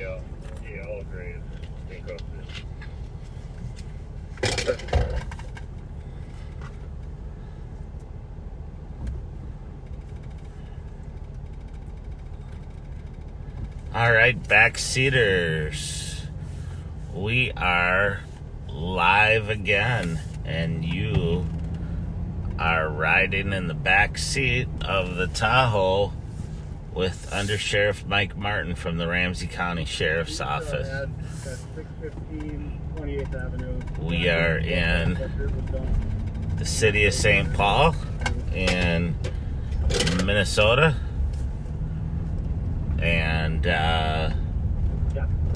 Yeah, all great. All right, backseaters. We are live again, and you are riding in the back seat of the Tahoe with Undersheriff Mike Martin from the Ramsey County Sheriff's Office. We are in the city of St. Paul in Minnesota, and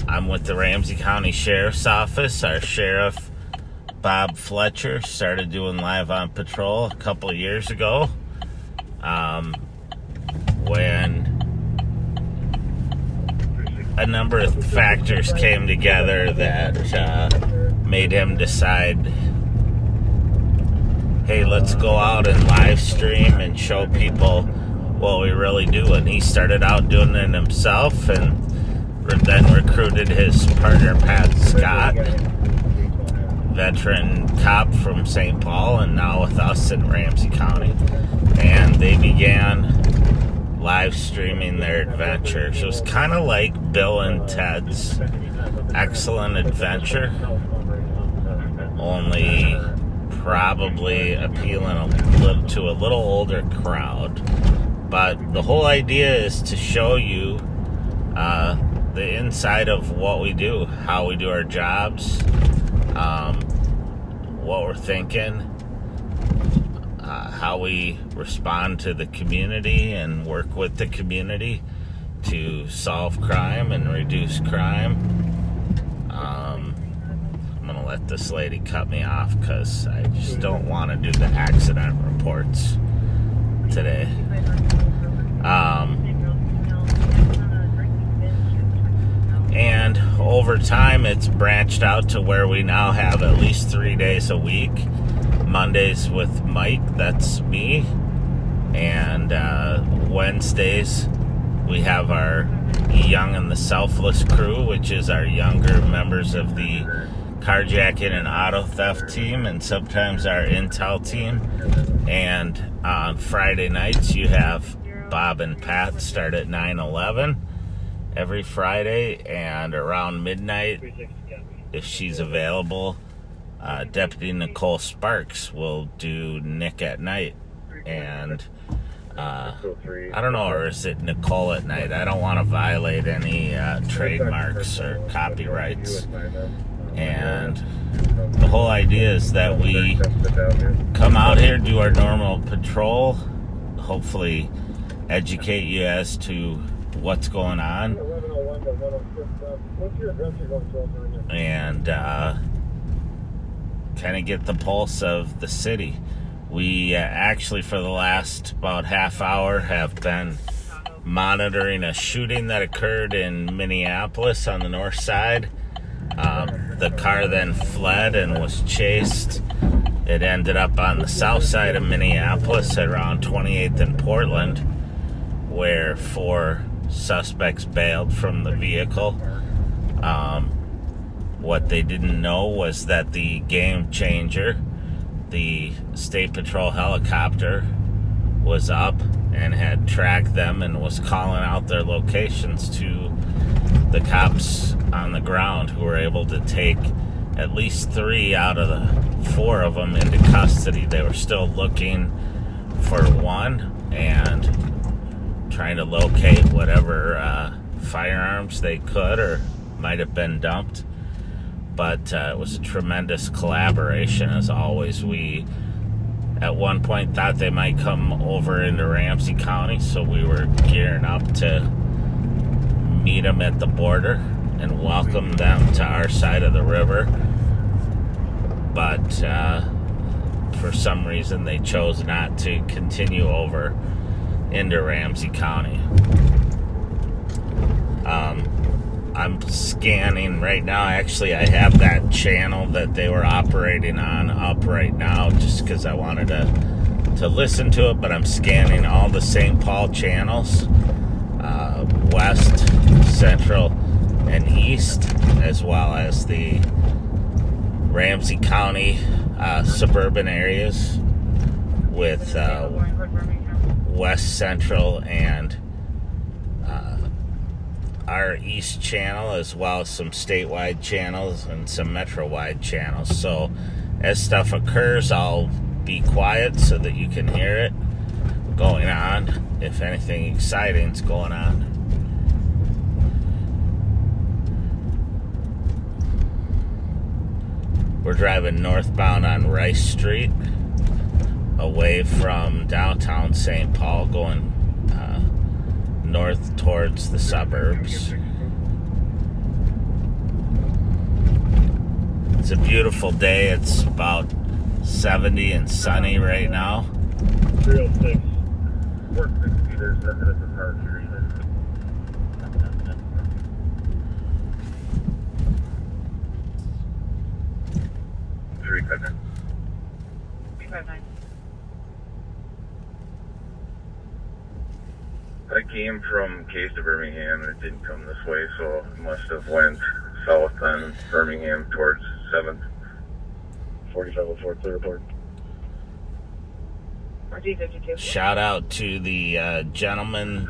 I'm with the Ramsey County Sheriff's Office. Our sheriff, Bob Fletcher, started doing live on patrol a couple of years ago when a number of factors came together that made him decide, hey, let's go out and live stream and show people what we really do. And he started out doing it himself, and then recruited his partner Pat Scott, veteran cop from St. Paul, and now with us in Ramsey County. And they began live streaming their adventures. It was kind of like Bill and Ted's Excellent Adventure, only probably appealing to a little older crowd. But the whole idea is to show you the inside of what we do, how we do our jobs, what we're thinking, how we respond to the community and work with the community to solve crime and reduce crime. I'm going to let this lady cut me off because I just don't want to do the accident reports today. And over time, it's branched out to where we now have at least 3 days a week. Mondays with Mike, that's me. And Wednesdays, we have our Young and the Selfless crew, which is our younger members of the carjacking and auto theft team, and sometimes our intel team. And on Friday nights, you have Bob and Pat start at 9/11 every Friday, and around midnight, if she's available, Deputy Nicole Sparks will do Nick at Night. And I don't know, or is it Nicole at Night? I don't want to violate any trademarks or copyrights. And the whole idea is that we come out here, do our normal patrol, hopefully educate you as to what's going on, and kind of get the pulse of the city. We actually, for the last about half hour, have been monitoring a shooting that occurred in Minneapolis on the north side. The car then fled and was chased. It ended up on the south side of Minneapolis at around 28th and Portland, where 4 suspects bailed from the vehicle. What they didn't know was that the Game Changer, the State Patrol helicopter, was up and had tracked them and was calling out their locations to the cops on the ground, who were able to take at least 3 out of the 4 of them into custody. They were still looking for one and trying to locate whatever firearms they could or might have been dumped. But it was a tremendous collaboration, as always. We, at one point, thought they might come over into Ramsey County, so we were gearing up to meet them at the border and welcome them to our side of the river. But for some reason, they chose not to continue over into Ramsey County. I'm scanning right now. Actually, I have that channel that they were operating on up right now just because I wanted to listen to it, but I'm scanning all the St. Paul channels, west, central, and east, as well as the Ramsey County suburban areas with West Central and our East channel, as well as some statewide channels and some metro-wide channels. So as stuff occurs, I'll be quiet so that you can hear it going on, if anything exciting's going on. We're driving northbound on Rice Street, away from downtown St. Paul, going north towards the suburbs. It's a beautiful day. It's about 70 and sunny right now. 306. 460, there's nothing at the park here either. 359. 359. I came from Case to Birmingham and it didn't come this way, so it must have went south on Birmingham towards 7th. 4504, clear report. Shout out to the gentleman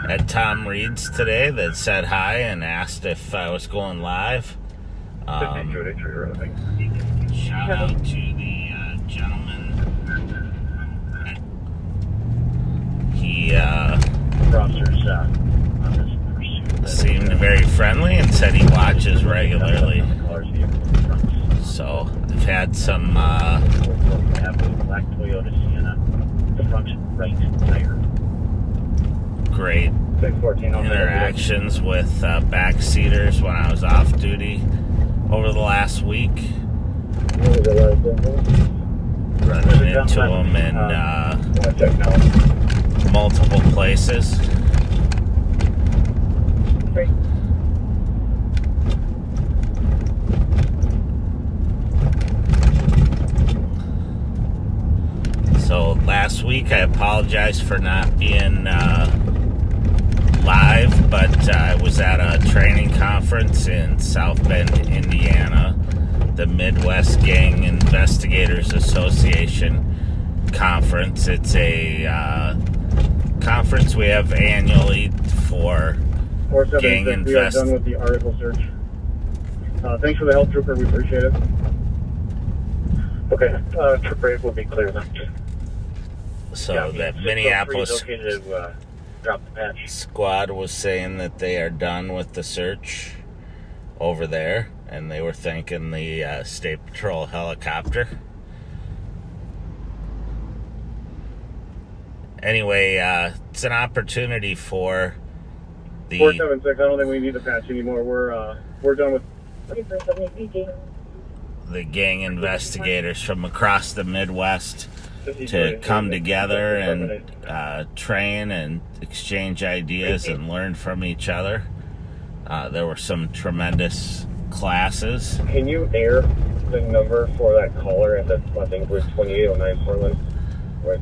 at Tom Reed's today that said hi and asked if I was going live. Shout out to the gentleman. He seemed very friendly and said he watches regularly. So I've had some great interactions with backseaters when I was off duty over the last week. Running into them in multiple places. So last week I apologize for not being live, but I was at a training conference in South Bend, Indiana, the Midwest Gang Investigators Association conference. It's a conference we have annually for gang investigators. We are done with the article search. Thanks for the help, Trooper. We appreciate it. Okay, Trooper 8 will be clear then. So that Minneapolis drop the patch. squad was saying that they are done with the search over there, and they were thanking the State Patrol helicopter. Anyway, it's an opportunity for the 476. I don't think we need the patch anymore. We're done with the gang investigators from across the Midwest to come together and train and exchange ideas and learn from each other. There were some tremendous classes. Can you air the number for that caller at the, I think it was 2809 Portland, where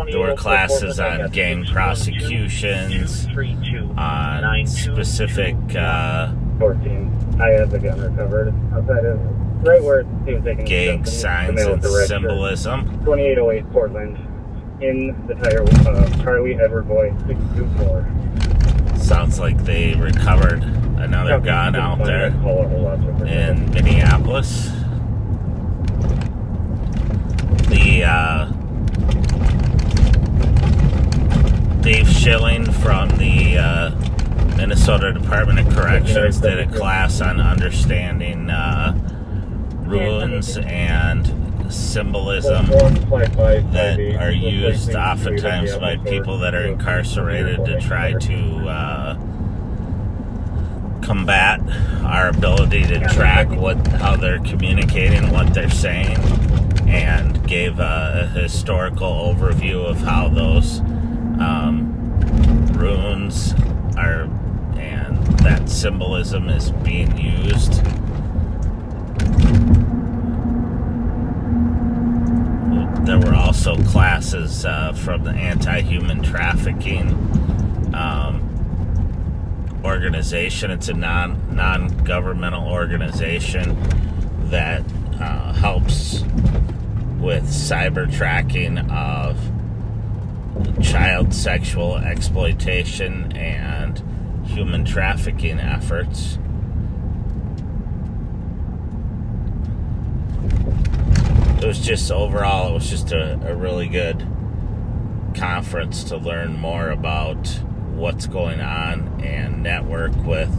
There were classes on gang prosecutions, on specific 14. I have the gun recovered outside of right where he was taking gang signs and symbolism. 2808 Portland, in the tire, Charlie Edward Boy 624. Sounds like they recovered another gun out there in Minneapolis. The Dave Schilling from the Minnesota Department of Corrections did a class on understanding runes and symbolism that are used oftentimes by people that are incarcerated to try to combat our ability to track how they're communicating, what they're saying, and gave a historical overview of how those runes are and that symbolism is being used. There were also classes from the anti-human trafficking organization. It's a non-governmental organization that helps with cyber tracking of child sexual exploitation and human trafficking efforts. It was just a really good conference to learn more about what's going on and network with.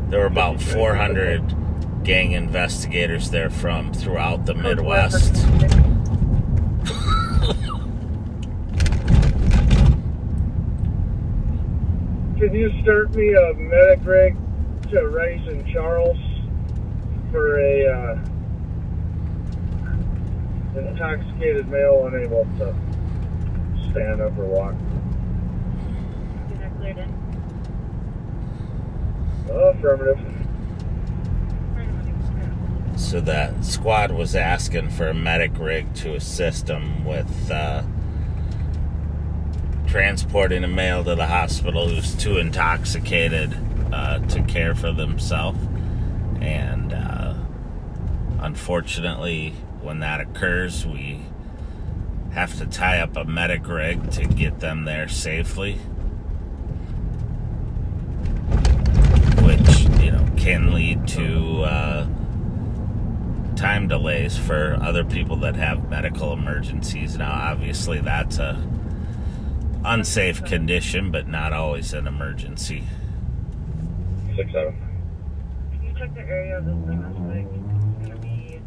There were about 400 gang investigators there from throughout the Midwest. Can you start me a medic rig to Rice and Charles for a intoxicated male unable to stand up or walk? Is that cleared in? Oh, affirmative. So that squad was asking for a medic rig to assist them with transporting a male to the hospital who's too intoxicated to care for themselves. And unfortunately, when that occurs, we have to tie up a medic rig to get them there safely, which, can lead to time delays for other people that have medical emergencies. Now, obviously, that's a unsafe condition, but not always an emergency. 6-7. Can you check the area of this domestic? It's going to be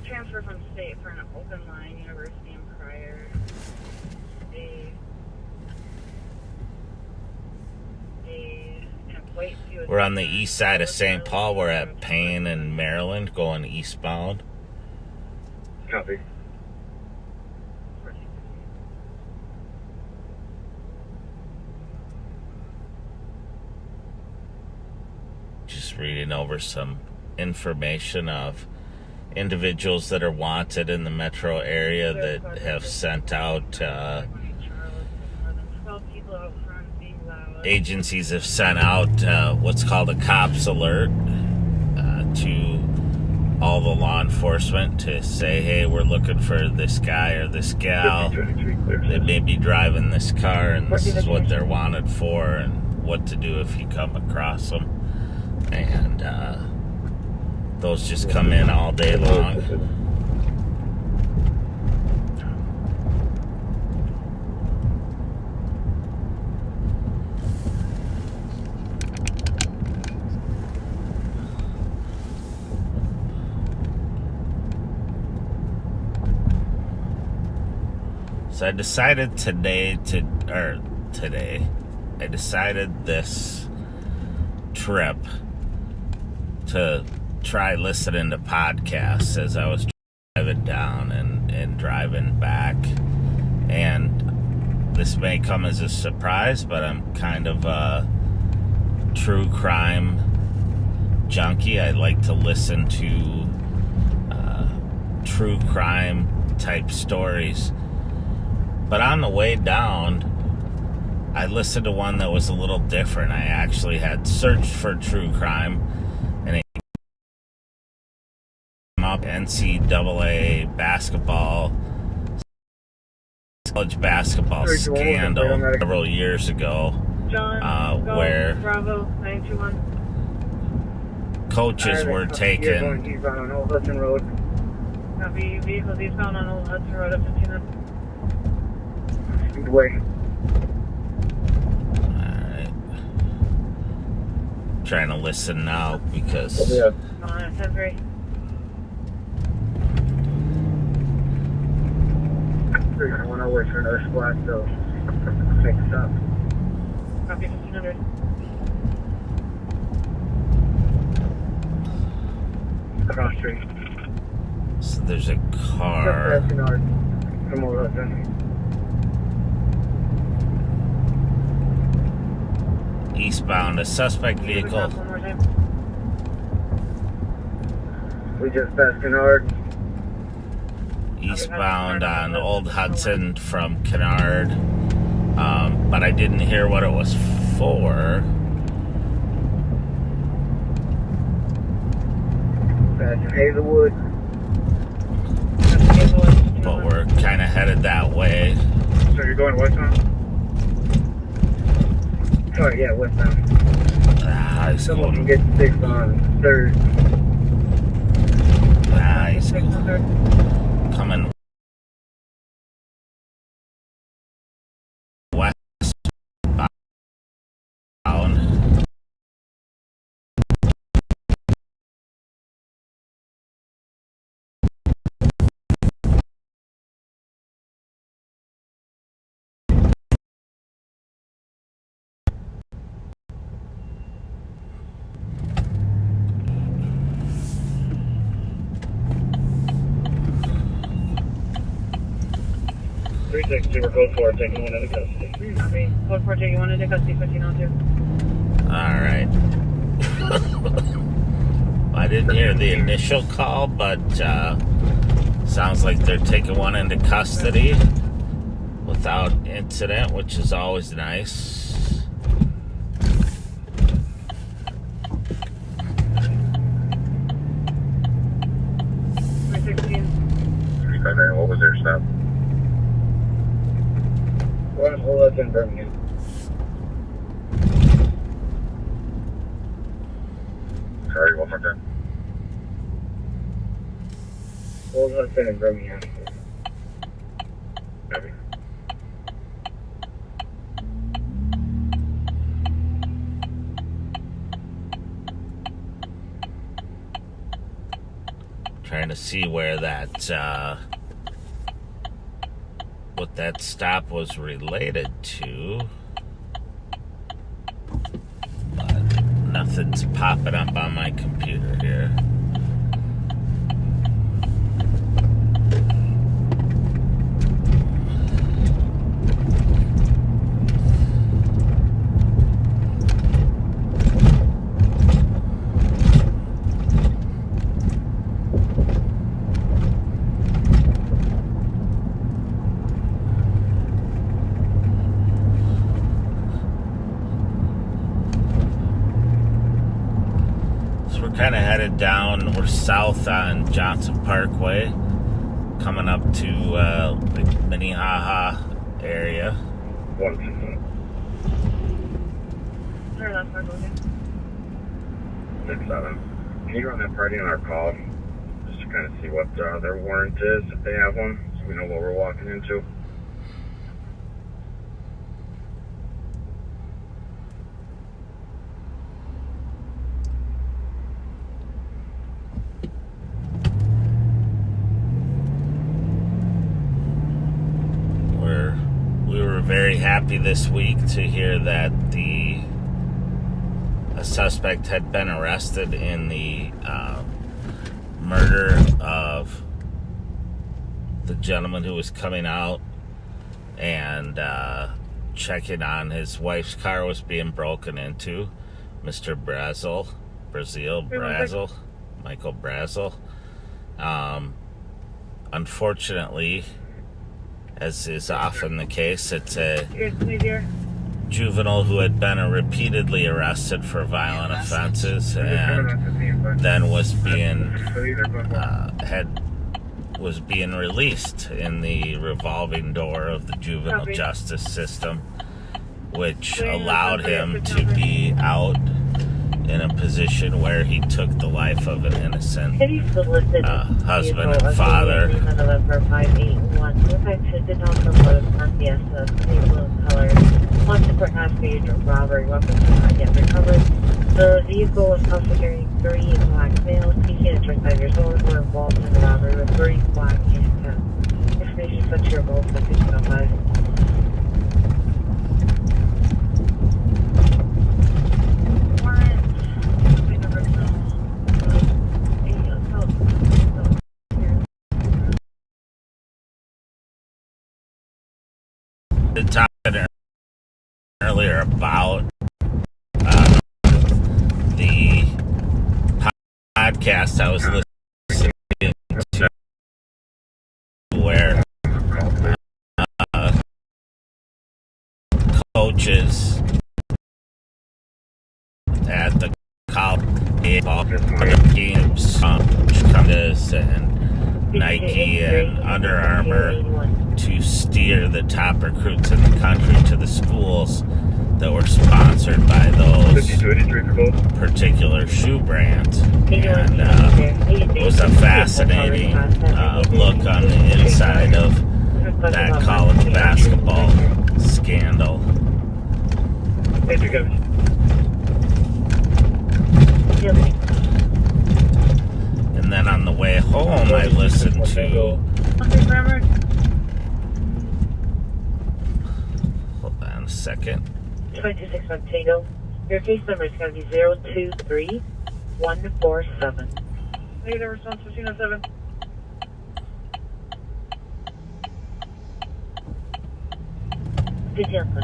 transfer from state for an open line, University and Pryor. We're on the east side of St. Paul. We're at Payne and Maryland, going eastbound. Copy. Just reading over some information of individuals that are wanted in the metro area that have sent out agencies have sent out what's called a cops alert to all the law enforcement to say, hey, we're looking for this guy or this gal. They may be driving this car, and this is what they're wanted for, and what to do if you come across them. And those just come in all day long. So I decided I decided this trip to try listening to podcasts as I was driving down and driving back. And this may come as a surprise, but I'm kind of a true crime junkie. I like to listen to true crime type stories. But on the way down, I listened to one that was a little different. I actually had searched for true crime, and it came up NCAA basketball, college basketball scandal several years ago, where Bravo 921. coaches were taken. Eastbound on Old Hudson Road. Copy, vehicles eastbound on Old Hudson Road up 15. Way. Alright. Trying to listen now because Yeah. On 10-3. I want to wait for another squad, so take a stop. Copy 1500. Cross street. so there's a car. Come over then. Eastbound, a suspect vehicle. One more time. We just passed Kennard. Eastbound on Old Hudson from Kennard. But I didn't hear what it was for. Hazelwood. but we're kind of headed that way. So you're going westbound? Oh, yeah, westbound. He's Someone can going. get 6 on 3rd. He's coming westbound. We're code 4, taking one into custody. Code 4, taking one into custody, 1502. All right. I didn't hear the initial call, but sounds like they're taking one into custody without incident, which is always nice. What was their stop? We're on hold up in Birmingham. Sorry, one more time. Hold up in Birmingham. Maybe. Trying to see where that what that stop was related to, but nothing's popping up on my computer here. Kind of headed down. We're south on Johnson Parkway, coming up to the Minnehaha area. 115. Sorry, last part, okay. 6-7. Can you run that party on our call? Just to kind of see what their warrant is, if they have one, so we know what we're walking into. We were very happy this week to hear that a suspect had been arrested in the murder of the gentleman who was coming out and checking on his wife's car was being broken into. Mr. Michael Brazel. Unfortunately, as is often the case, it's a juvenile who had been repeatedly arrested for violent offenses and then was being released in the revolving door of the juvenile justice system, which allowed him to be out in a position where he took the life of an innocent husband and father. November 581. Suspect did not compose on Fiesta, blue color. One separate half-page robbery weapons were not yet recovered. The vehicle was also carrying 3 black males, 18 and 25 years old, who were involved in the robbery with 3 black handcuffs. Information sent to your goal for 1505. Talking earlier about the podcast I was listening to, where coaches at the college NBA ball games, Condas and Nike and Under Armour to steer the top recruits in the country to the schools that were sponsored by those particular shoe brands. And it was a fascinating look on the inside of that college basketball scandal. Thank you, guys. And then on the way home, I listened to... Hold on a second. 26 Montego. Your case number is going to be 023147. Negative response 1507. Good answer.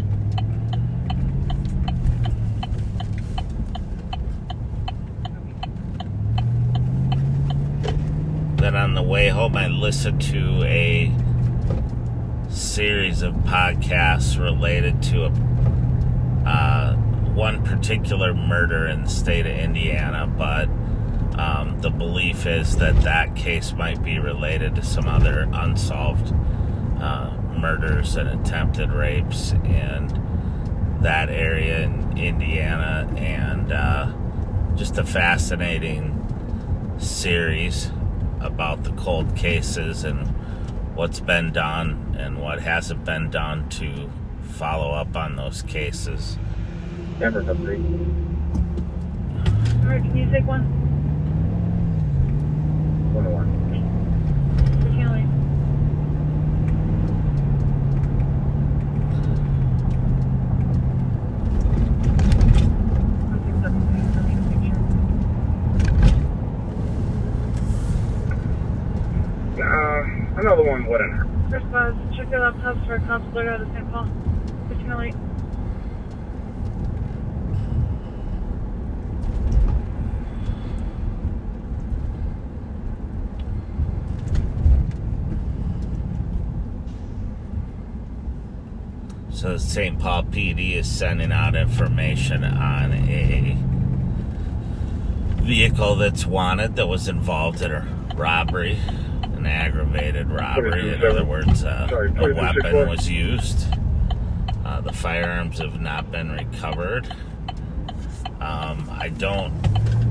Then on the way home, I listened to a series of podcasts related to one particular murder in the state of Indiana, but the belief is that that case might be related to some other unsolved murders and attempted rapes in that area in Indiana, and just a fascinating series about the cold cases and what's been done and what hasn't been done to follow up on those cases. Camera update. Alright, can you take one? 101. Discretionary. Another one, what in her? First buzz, check your laptops for a counselor out of St. Paul. 1508. So St. Paul PD is sending out information on a vehicle that's wanted that was involved in a robbery, an aggravated robbery. In other words, a weapon was used. The firearms have not been recovered. I don't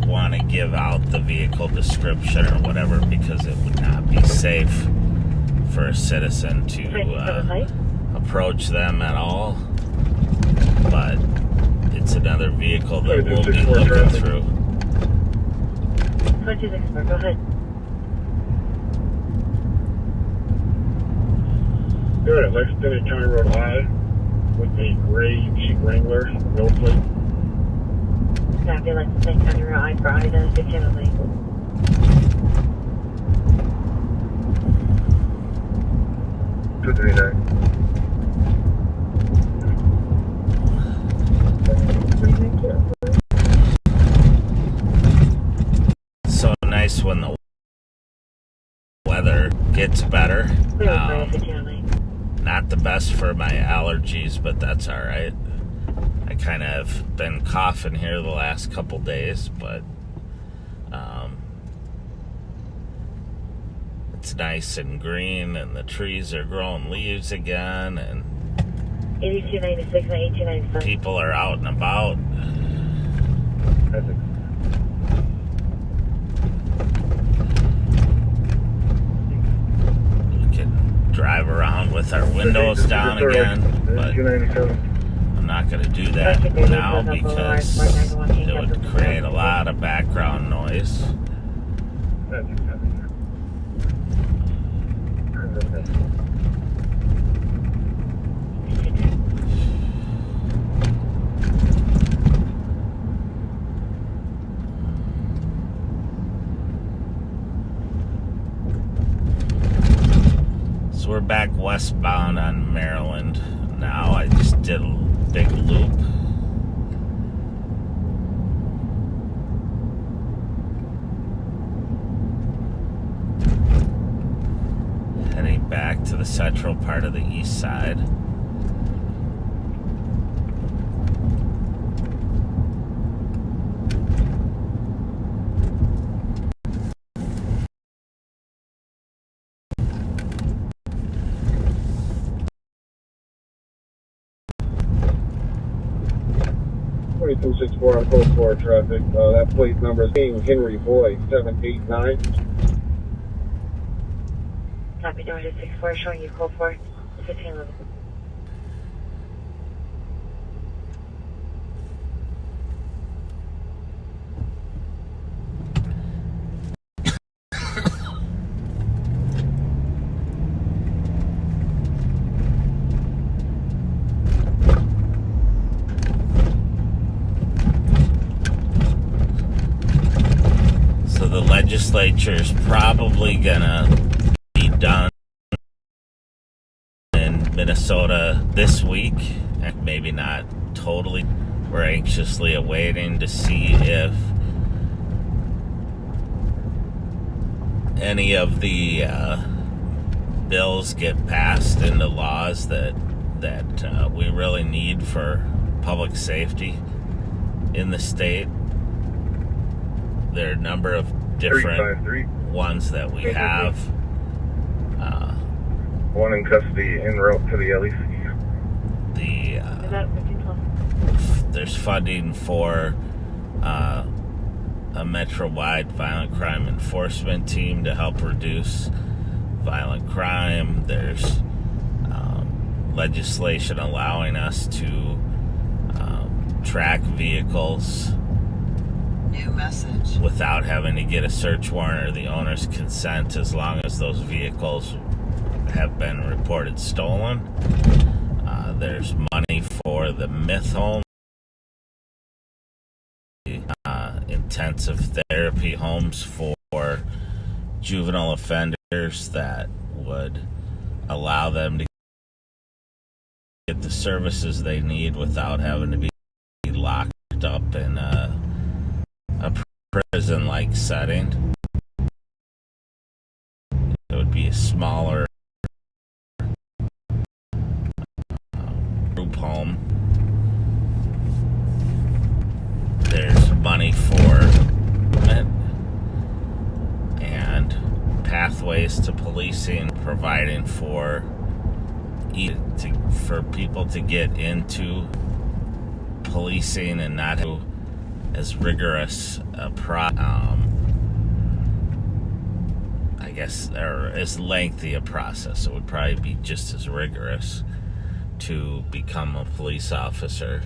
want to give out the vehicle description or whatever because it would not be safe for a citizen to approach them at all, but it's another vehicle that we'll be looking through. 26, go ahead. Good, at Lexington County Road High with a gray Jeep Wrangler, no plate. Copy, Lexington County Road High for Ida, 1508. So nice when the weather gets better. Not the best for my allergies, but that's all right. I kind of have been coughing here the last couple days, but it's nice and green, and the trees are growing leaves again, and 8296 and 1897. people are out and about. We can drive around with our windows down again, but I'm not going to do that now because it would create a lot of background noise. So we're back westbound on Maryland now. I just did a big loop. Heading back to the central part of the east side. 264 on code 4 traffic. That plate number is King Henry Boy 789. Copy, number 264, showing you code 4, 1511. So the legislature's probably gonna be done in Minnesota this week, and maybe not totally. We're anxiously awaiting to see if any of the bills get passed into laws that we really need for public safety in the state. There are a number of different ones that we have. One in custody en route to the LEC. Is that 1512? There's funding for a metro-wide violent crime enforcement team to help reduce violent crime. There's legislation allowing us to track vehicles New message. without having to get a search warrant or the owner's consent, as long as those vehicles have been reported stolen. There's money for the myth home, intensive therapy homes for juvenile offenders that would allow them to get the services they need without having to be locked up in a prison-like setting. It would be a smaller group home. There's money for it and pathways to policing, providing for people to get into policing and not have as rigorous I guess, or as lengthy a process. It would probably be just as rigorous to become a police officer.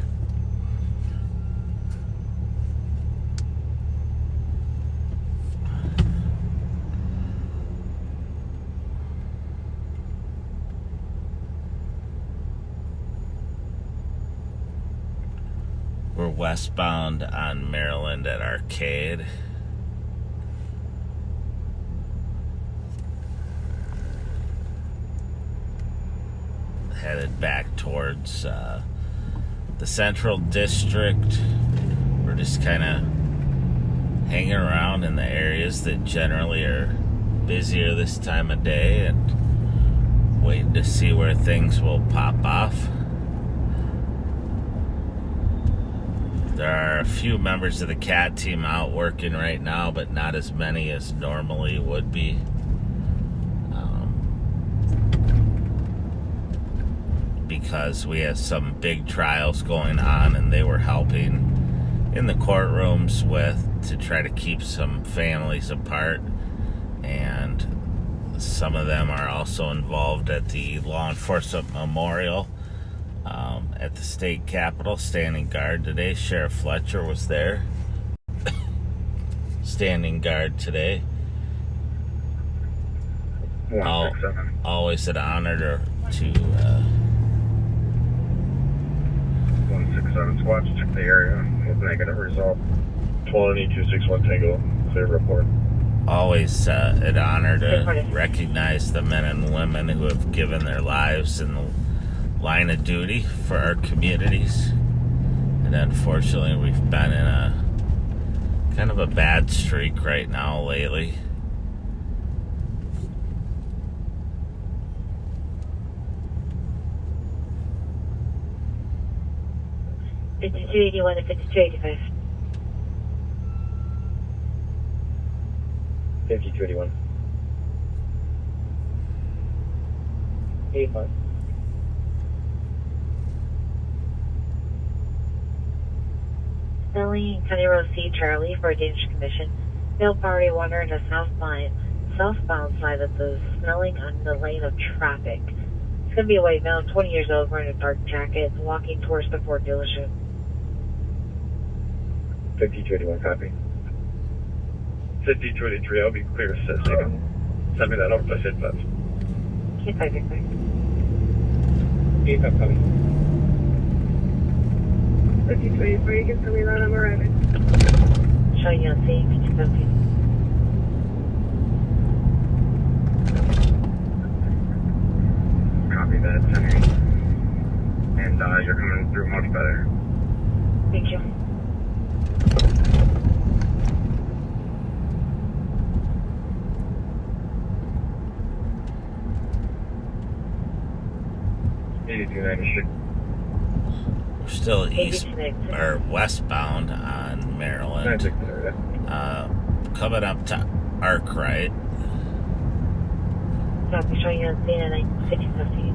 We're westbound on Maryland at Arcade. Headed back towards the Central District. We're just kind of hanging around in the areas that generally are busier this time of day and waiting to see where things will pop off. There are a few members of the CAT team out working right now, but not as many as normally would be. Because we have some big trials going on, and they were helping in the courtrooms to try to keep some families apart. And some of them are also involved at the Law Enforcement Memorial at the state capitol, standing guard today. Sheriff Fletcher was there, standing guard today. 167. Always an honor to 167 squad to check the area with negative result. 26261 Tango, clear report. always an honor to recognize the men and women who have given their lives in the line of duty for our communities. And unfortunately, we've been in a kind of a bad streak right now lately. It's 281 and it's 285. 5281. 85. Philly, County Road C, Charlie, for a dangerous condition. Male party wandering the southbound side of the smelling on the lane of traffic. It's going to be a white male, 20 years old, wearing a dark jacket, walking towards the Ford dealership. 5021 copy. 5023, I'll be clear, says second. Send me that over by 55. Okay, 565. 85 copy. 5024, you can tell me that I'm arriving. Showing you on scene, 5217. Copy that, send me. And you're coming through much better. Thank you. We're still east or westbound on Maryland. Coming up to Arkwright. Copy, showing you on scene at 1515.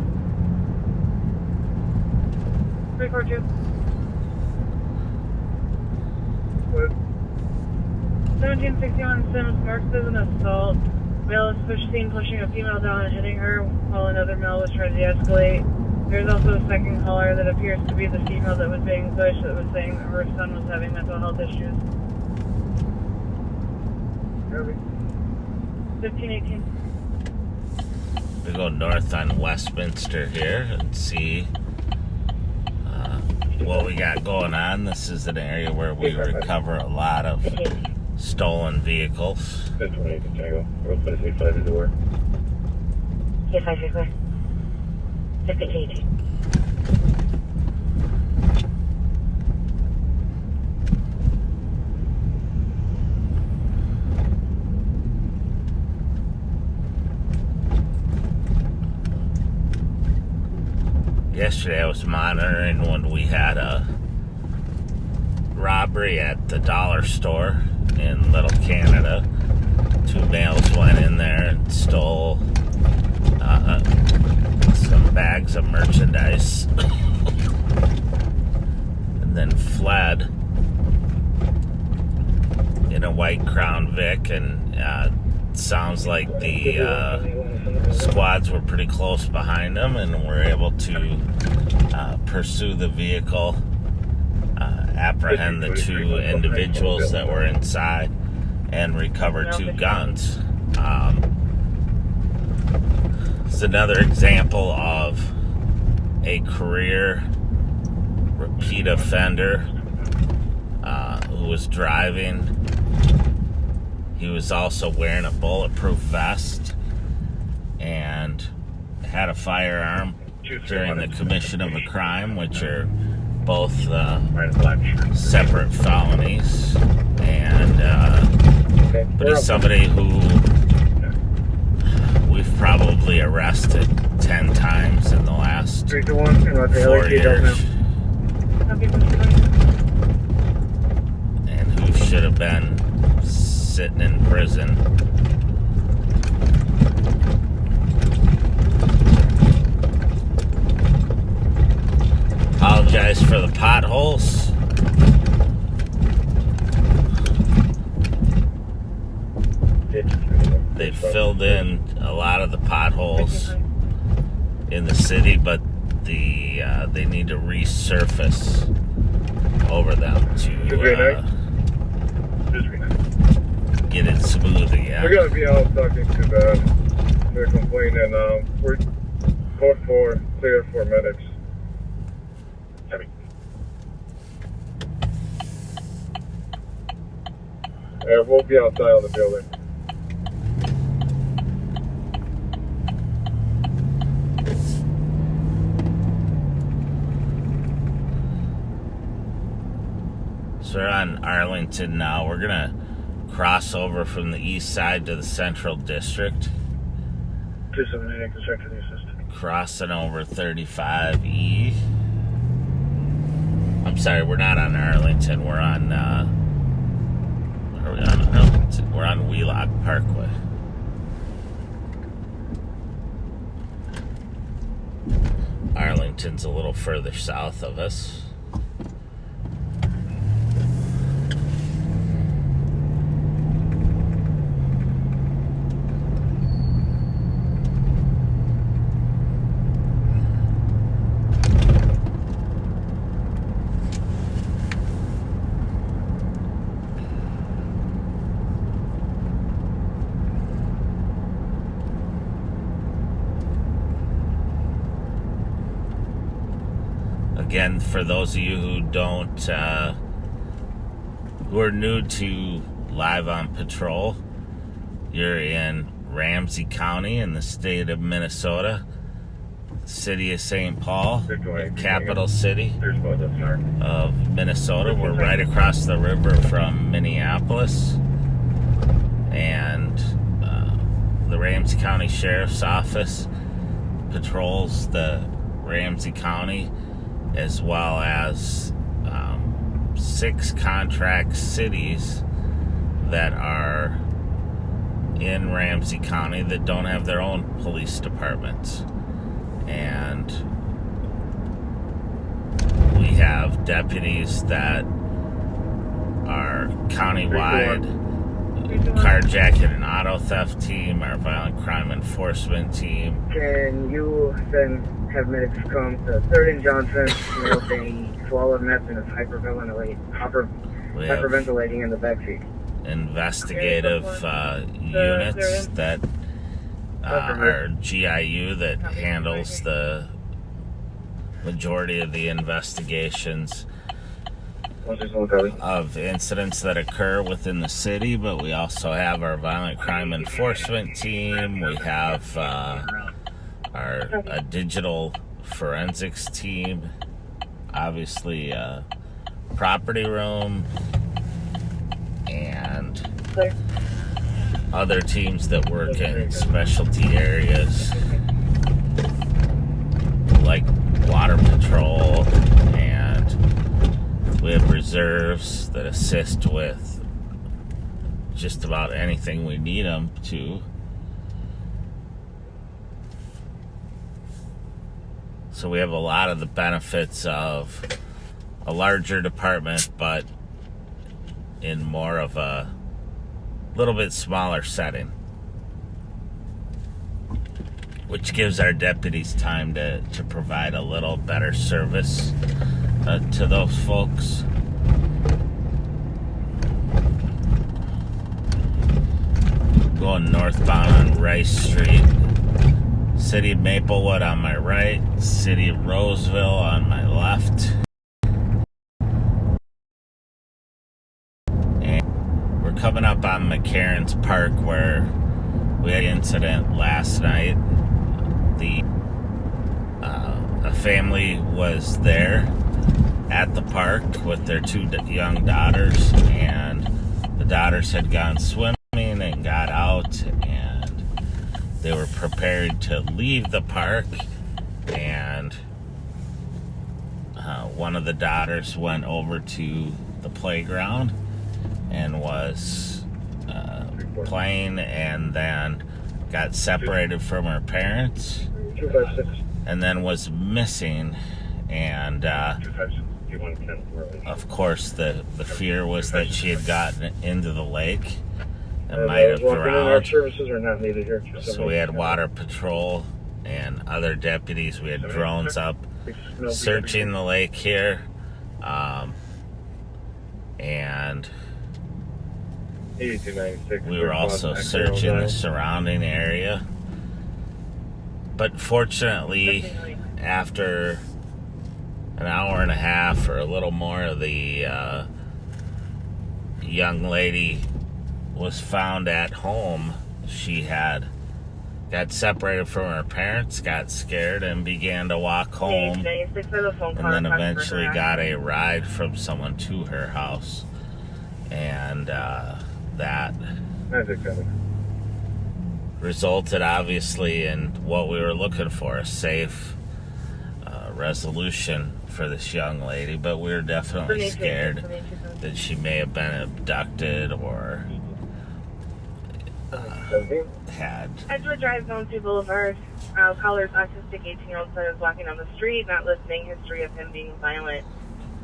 342. What? 1761 Sims marks as an assault. Male is seen pushing a female down and hitting her while another male was trying to de-escalate. There's also a second caller that appears to be the female that was being pushed that was saying that her son was having mental health issues. 1518. We go north on Westminster here and see what we got going on. This is an area where we recover a lot of stolen vehicles. 528 Tango. Road 585 is the word. Okay, 565. 1518. Yesterday I was monitoring when we had a robbery at the dollar store in Little Canada. 2 males went in there and stole some bags of merchandise and then fled in a white Crown Vic, and sounds like the squads were pretty close behind them and were able to pursue the vehicle, apprehend the 2 individuals that were inside, and recover 2 guns. It's another example of a career repeat offender who was driving. He was also wearing a bulletproof vest and had a firearm during the commission of a crime, which are both separate felonies. And but he's somebody who we've probably arrested 10 times in the last 4 years, and who should have been sitting in prison. Apologize for the potholes. They filled in a lot of the potholes in the city, but they need to resurface over them to get it smooth again. We're gonna be out talking to the they're complaining. We're code 4 clear for medics. Heavy. We'll be outside of the building. So we're on Arlington now. We're gonna cross over from the east side to the Central District. 278 construction assist. Crossing over 35E. I'm sorry, we're not on Arlington. We're on, where are we on Arlington? We're on Wheelock Parkway. Arlington's a little further south of us. Again, for those of you who who are new to Live on Patrol, you're in Ramsey County in the state of Minnesota, city of St. Paul, the capital city of Minnesota. We're right across the river from Minneapolis, and the Ramsey County Sheriff's Office patrols the Ramsey County, as well as 6 contract cities that are in Ramsey County that don't have their own police departments. And we have deputies that are countywide carjacking and auto theft team, our violent crime enforcement team. Can you then have medics come to 3rd and Johnson, with a swallowed meth and is hyperventilating in the backseat? Investigative units that are GIU that handles the majority of the investigations of incidents that occur within the city, but we also have our violent crime enforcement team. We have a digital forensics team, obviously a property room, and other teams that work in specialty areas like water patrol, and we have reserves that assist with just about anything we need them to. So we have a lot of the benefits of a larger department, but in more of a little bit smaller setting, which gives our deputies time to provide a little better service to those folks. Going northbound on Rice Street, city of Maplewood on my right, city of Roseville on my left. And we're coming up on McCarran's Park, where we had an incident last night. A family was there at the park with their 2 young daughters, and the daughters had gone swimming and got out, and they were prepared to leave the park, and one of the daughters went over to the playground and was playing, and then got separated from her parents, and then was missing. And of course the fear was that she had gotten into the lake and might have drowned. Our services are not needed here. So we had water patrol and other deputies. We had drones up searching the lake here, and we were also searching the surrounding area. But fortunately, after an hour and a half or a little more, the young lady was found at home. She had got separated from her parents, got scared, and began to walk home, and then eventually got a ride from someone to her house. And that resulted, obviously, in what we were looking for, a safe resolution for this young lady. But we were definitely scared that she may have been abducted or had. Edgewood Drive, Zone Boulevard. Caller's autistic 18-year-old son is walking down the street, not listening. History of him being violent.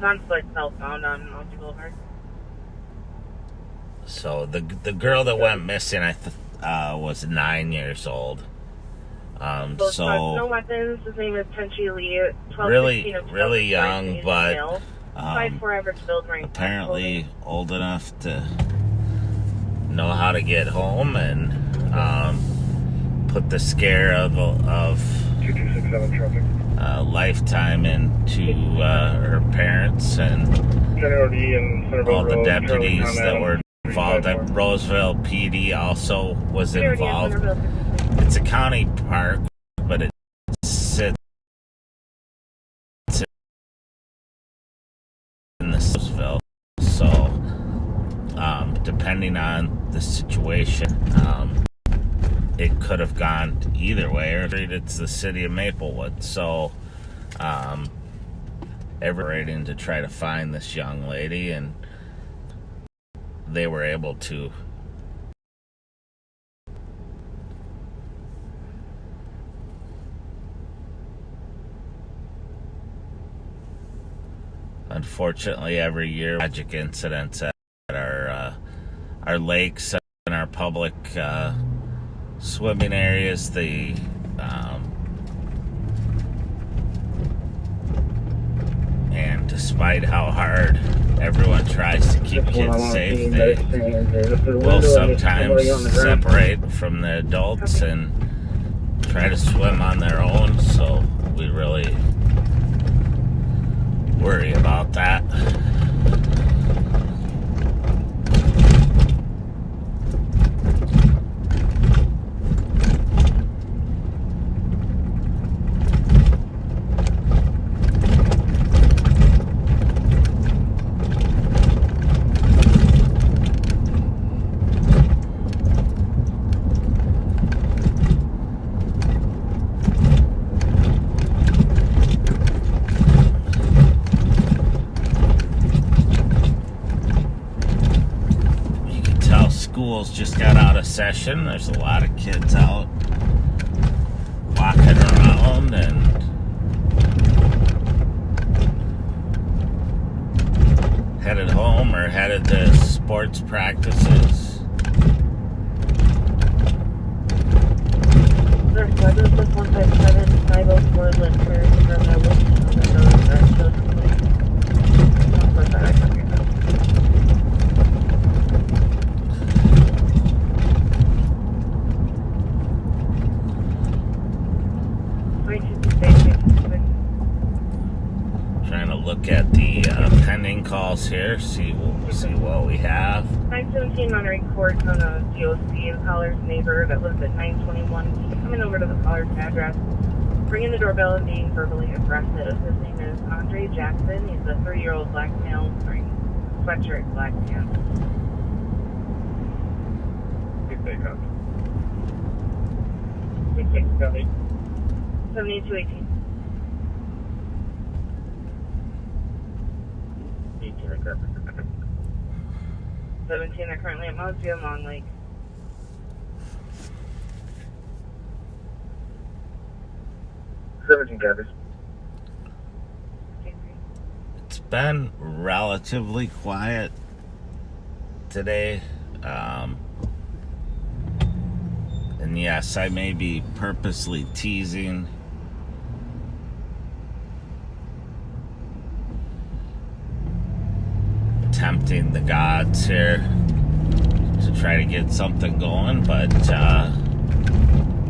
Non-foot southbound on Zone Boulevard. So the girl that went missing, was 9 years old. So no weapons. His name is Tenchi Lee. 12, really young, but apparently old enough to know how to get home and put the scare of 7 traffic. lifetime into her parents and Kennedy and Centerville all the Road, deputies Charlie, that were involved. 354. Roseville PD also was involved. It's a county park, but it sits in the Roseville. So, depending on the situation, it could have gone either way, or it's the city of Maplewood. So, everything to try to find this young lady, and they were able to. Unfortunately, every year, tragic incidents at our lakes and our public swimming areas. And despite how hard everyone tries to keep kids safe, they will sometimes separate from the adults and try to swim on their own. So we really worry about that. Schools just got out of session. There's a lot of kids out walking around and headed home or headed to sports practices. Northwest 157 504 Lynchburg from the Trying to look at the pending calls here, see what we have. 917 Monterey Court on a GOC, the caller's neighbor that lives at 921. He's coming over to the caller's address, ringing the doorbell and being verbally aggressive. His name is Andre Jackson. He's a 30-year-old black male wearing sweatshirt, black pants. Big day, copy. 7218. 17, they're currently at Mount and Long Lake. It's been relatively quiet today. And yes, I may be purposely teasing. Tempting the gods here to try to get something going, but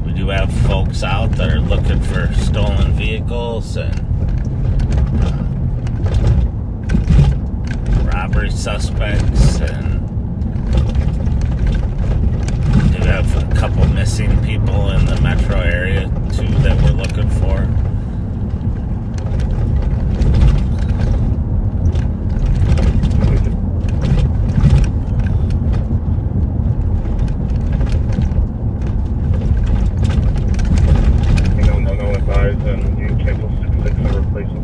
we do have folks out that are looking for stolen vehicles and robbery suspects, and we do have a couple missing people in the metro area too that we're looking for. And you cancel 66 and replace them.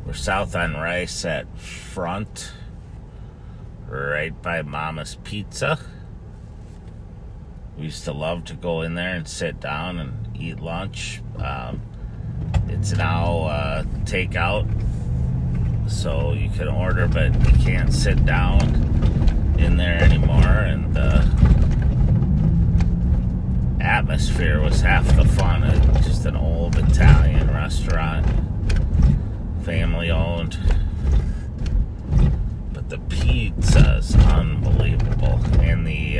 We're south on Rice at Front, right by Mama's Pizza. We used to love to go in there and sit down and eat lunch. It's now takeout, so you can order, but you can't sit down in there anymore. And atmosphere was half the fun. It's just an old Italian restaurant, family owned. But the pizza's unbelievable. And the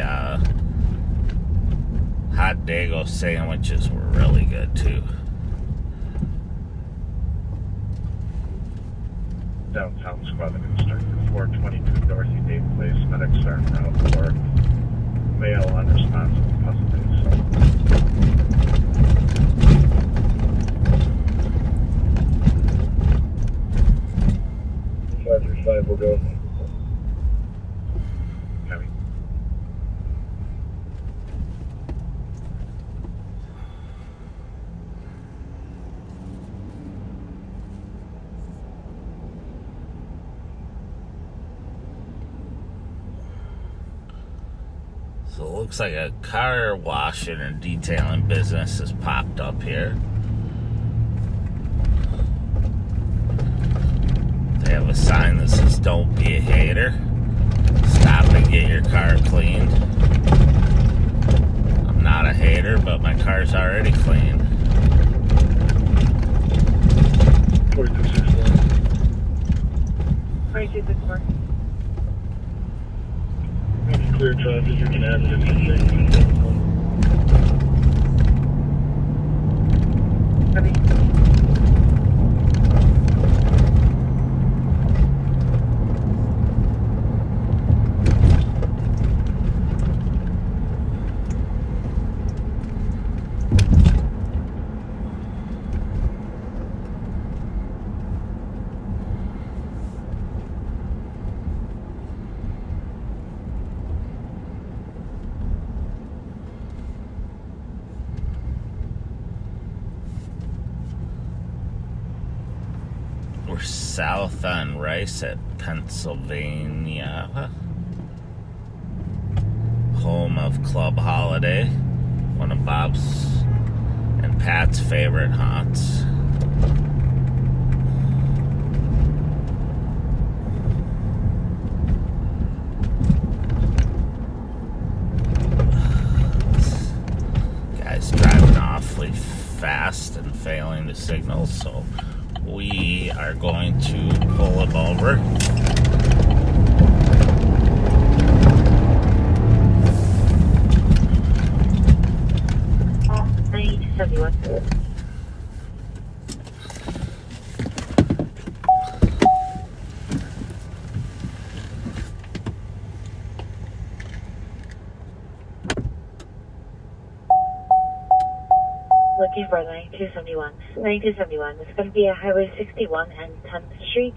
hot dago sandwiches were really good too. Downtown squad instructor 422 Dorothy Dave Place. Medics are out for male unresponsive custody. So 535 will go. Copy. So it looks like a car washing and detailing business has popped up here. They have a sign that says, "Don't be a hater. Stop and get your car cleaned." I'm not a hater, but my car's already cleaned. 4264. 2264. Clear traffic, you can add 56. Copy. We're south on Rice at Pennsylvania, home of Club Holiday, one of Bob's and Pat's favorite haunts. Guy's driving awfully fast and failing to signal, so we are going to pull him over. Oh, 9271. Looking for 9271. 9271. It's going to be a Highway 61 and 10th Street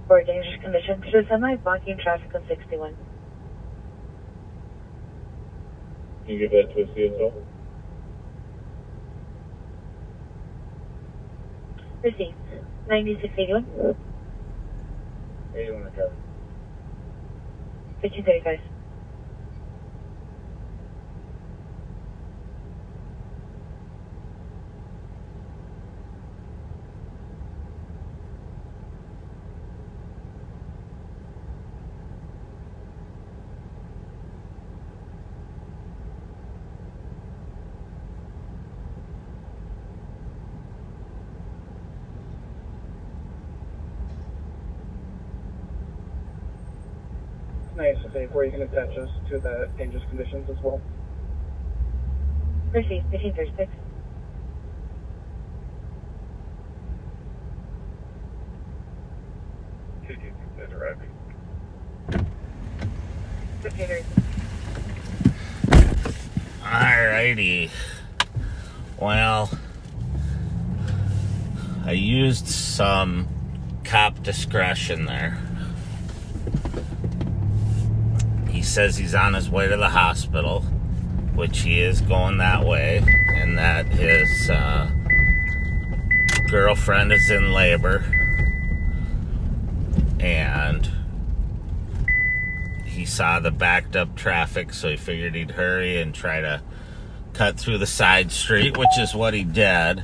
for dangerous conditions to semi blocking traffic on 61. Can you give that to a CSO? Received. 9681. 81 cover. 1535. Nice, okay, where you can attach us to the dangerous conditions as well. Received. 1536. That's arriving. 1536. Alrighty. Well, I used some cop discretion there. He says he's on his way to the hospital, which he is going that way, and that his girlfriend is in labor, and he saw the backed up traffic, so he figured he'd hurry and try to cut through the side street, which is what he did.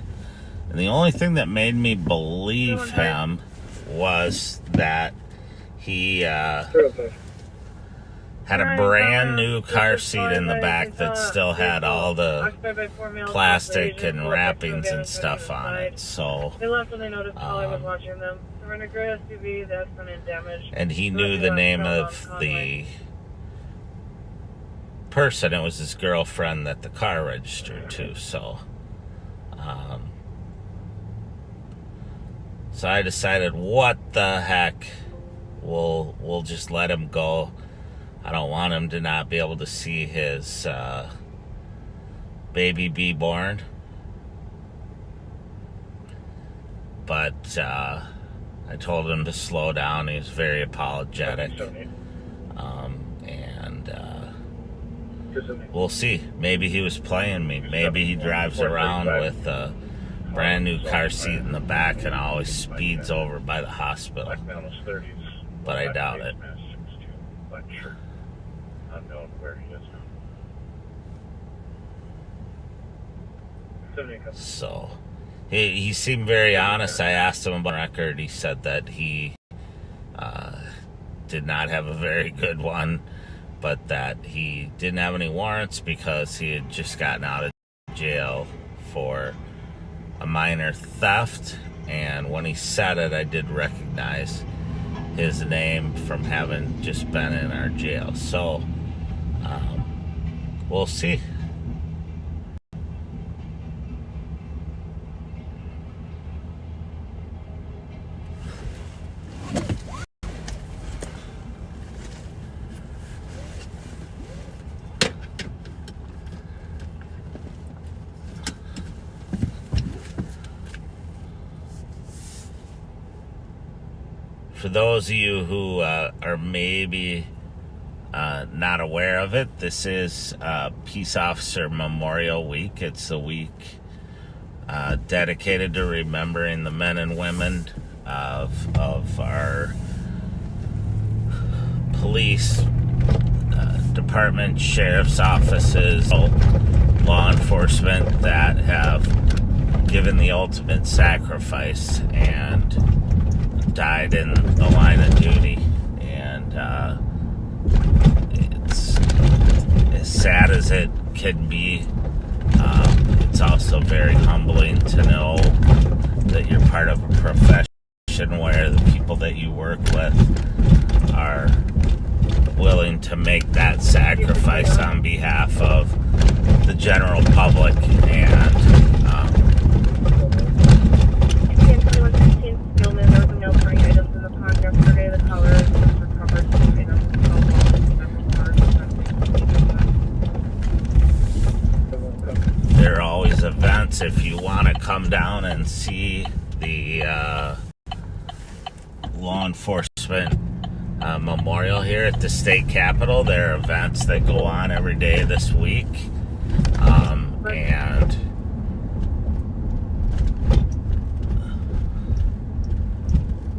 And the only thing that made me believe him was that he had a brand new car seat in the back that still had all the plastic and wrappings and stuff on it. So they left when they noticed Holly was watching them. They were in a gray SUV, the accident damage. And he knew the name of the person. It was his girlfriend that the car registered to. So I decided, what the heck, we'll just let him go. I don't want him to not be able to see his baby be born. But I told him to slow down. He was very apologetic. And we'll see. Maybe he was playing me. Maybe he drives around with a brand new car seat in the back and always speeds over by the hospital. But I doubt it. Unknown where he is now. So he seemed very honest. I asked him about record. He said that he did not have a very good one, but that he didn't have any warrants because he had just gotten out of jail for a minor theft. And when he said it, I did recognize his name from having just been in our jail. So we'll see. For those of you who are maybe not aware of it, this is Peace Officer Memorial Week. It's the week dedicated to remembering the men and women of our police department, sheriff's offices, law enforcement that have given the ultimate sacrifice and died in the line of duty. And it's as sad as it can be. It's also very humbling to know that you're part of a profession where the people that you work with are willing to make that sacrifice on behalf of the general public. And there are always events. If you want to come down and see the law enforcement memorial here at the state capitol, there are events that go on every day this week. And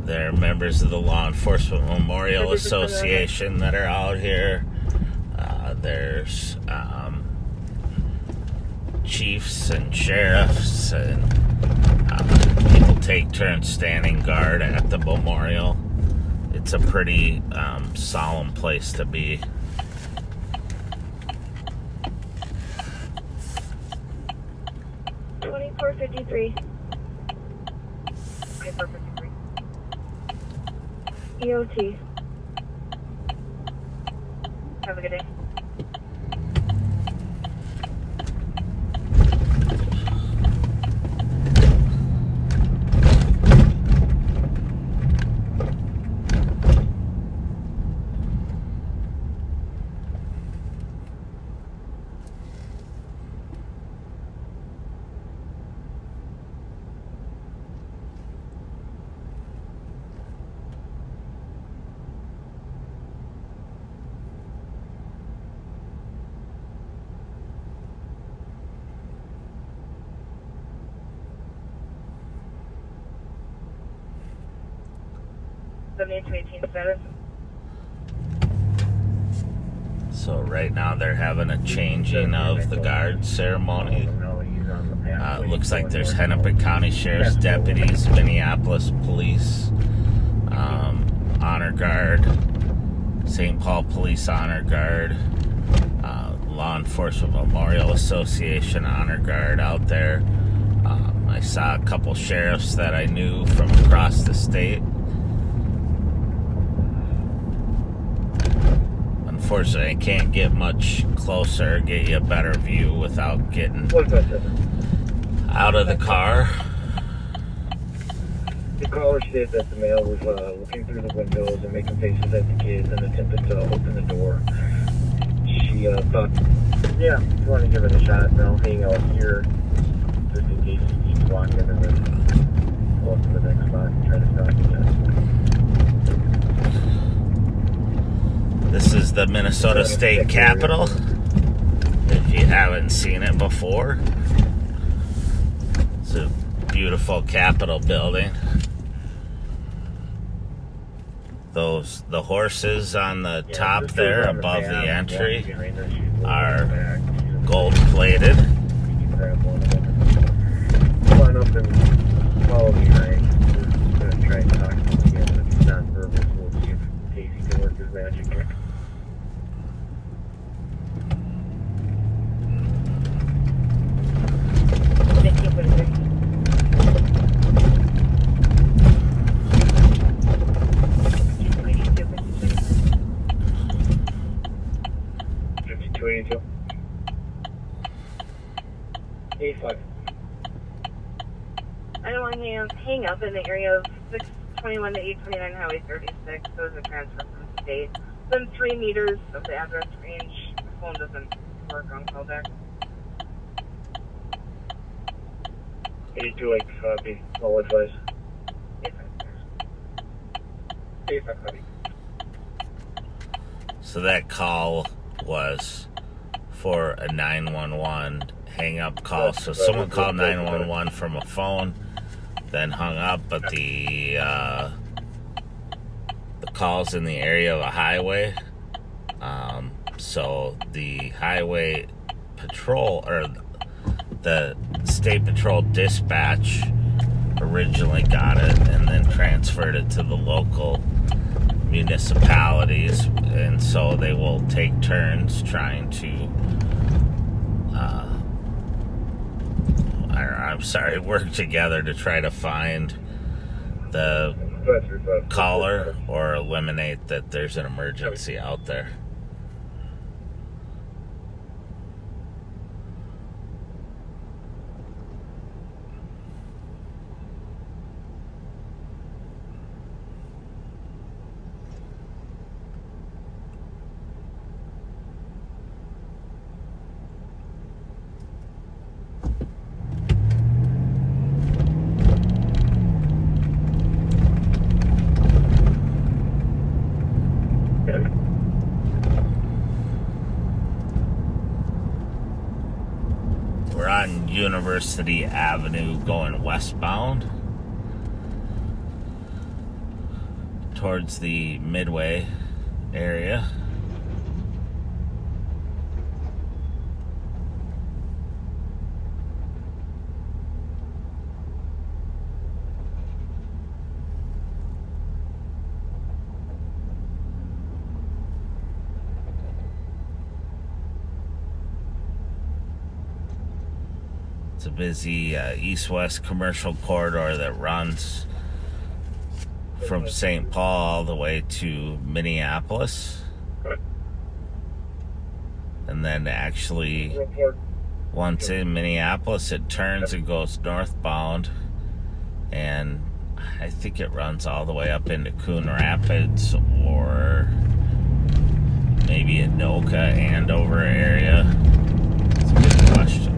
there are members of the Law Enforcement Memorial Association that are out here. There's chiefs and sheriffs, and people take turns standing guard at the memorial. It's a pretty solemn place to be. $24.53. EOT. Have a good day. So right now they're having a changing of the guard ceremony. It looks like there's Hennepin County Sheriff's deputies, Minneapolis Police, Honor Guard, St. Paul Police Honor Guard, Law Enforcement Memorial Association Honor Guard out there. I saw a couple sheriffs that I knew from across the state. Unfortunately, I can't get much closer, get you a better view without getting out of the car. The caller said that the male was looking through the windows and making faces at the kids and attempted to open the door. She thought, yeah, if you want to give it a shot, then I'll hang out here just in case he keeps walking and then go up to the next spot and try to stop it. This is the Minnesota State Capitol, if you haven't seen it before. It's a beautiful Capitol building. The horses on the top there above the entry are gold plated. Come on up and follow me, Ryan. We're going to try and talk to him again, but if he's not verbal, we'll see if Casey can work his magic here. Thank you for the 5282. 85. I don't want to hang up in the area of 621 to 829 Highway 36. Those are transfer from state. Within 3 meters of the address range. The phone doesn't work on callback. 82 copy. All advice. 85. Copy. So that call was for a 911 hang-up call. So someone called 911 from a phone, then hung up, but the call's in the area of a highway. So the highway patrol, or the state patrol dispatch, originally got it and then transferred it to the local municipalities, and so they will take turns trying to work together to try to find the caller or eliminate that there's an emergency out there. We're on University Avenue going westbound towards the Midway area. It's a busy east-west commercial corridor that runs from St. Paul all the way to Minneapolis. And then actually, once in Minneapolis, it turns and goes northbound. And I think it runs all the way up into Coon Rapids or maybe Anoka, Andover area. It's a good question.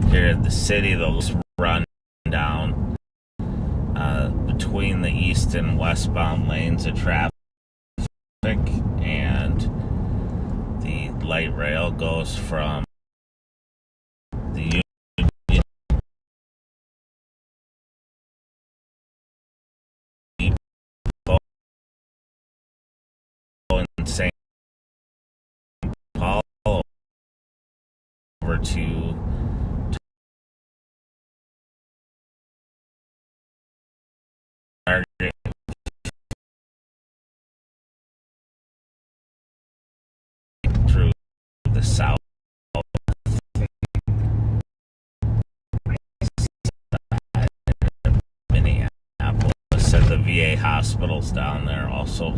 Here in the city, those run down between the east and westbound lanes of traffic, and the light rail goes from the in St. Paul over to hospitals down there also.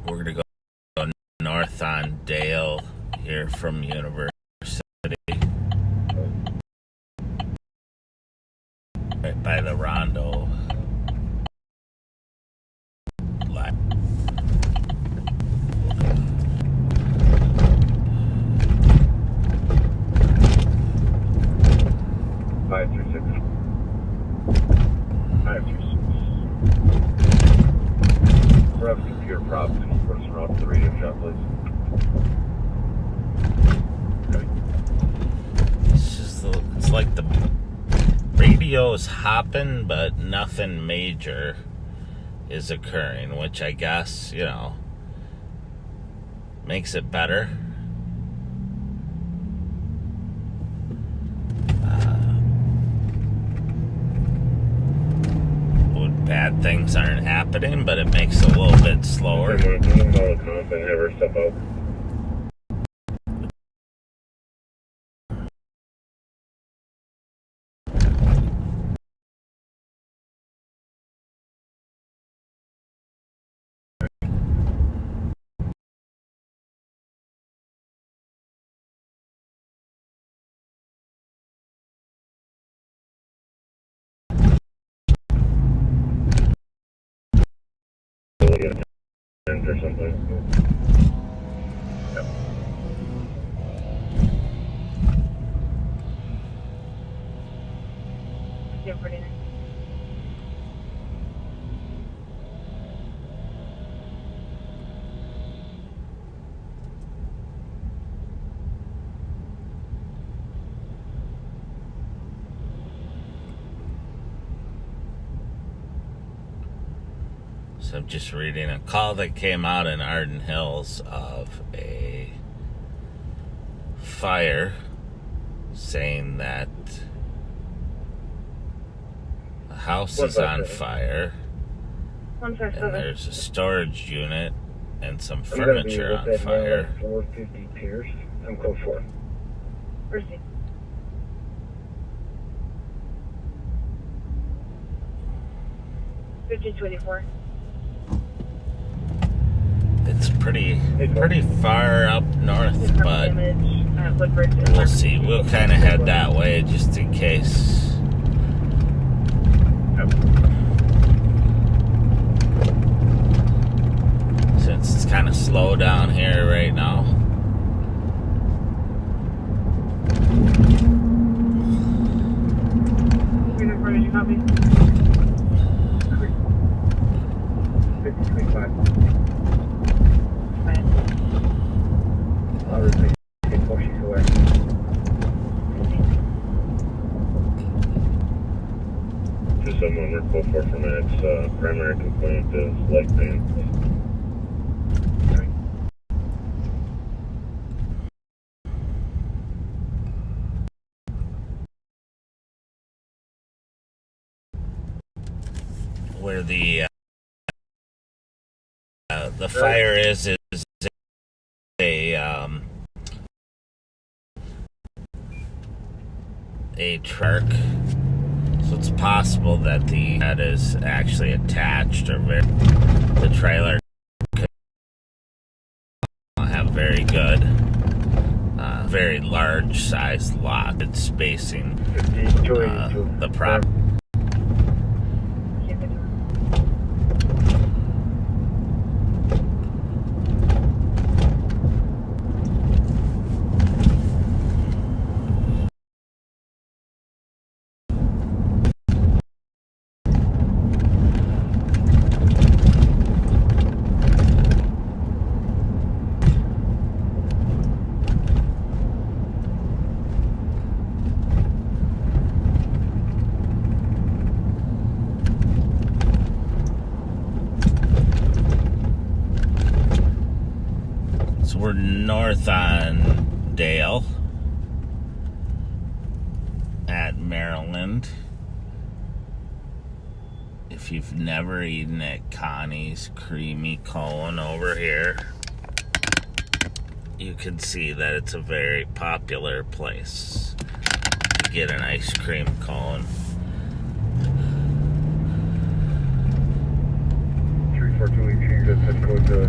We're going to go north on Dale here from University. Right by the Rondo. Five through six. 536. We're having computer problems. Can you put us around to the radio shop, please? Okay. It's like the radio is hopping, but nothing major is occurring, which I guess, makes it better. Bad things aren't happening, but it makes it a little bit slower. Can you call the comp and have her step out? Or something. Yep. Yeah, pretty nice. So I'm just reading a call that came out in Arden Hills of a fire, saying that a house is on fire, and there's a storage unit and some furniture on fire. 450 Pierce. I'm code 4. Where's he? $15.24. It's pretty far up north, but we'll see. We'll kind of head that way just in case. Since it's kind of slow down here right now. Did you copy? 5025. I'll repeat. Before she's away. Just someone report for minutes. Primary complaint is leg pain. Where the fire is a truck, so it's possible that the head is actually attached, or the trailer could have very good, very large sized lot. It's spacing the property. We're north on Dale at Maryland. If you've never eaten at Connie's Creamy Cone over here, you can see that it's a very popular place to get an ice cream cone. 342, we changed the zip code to...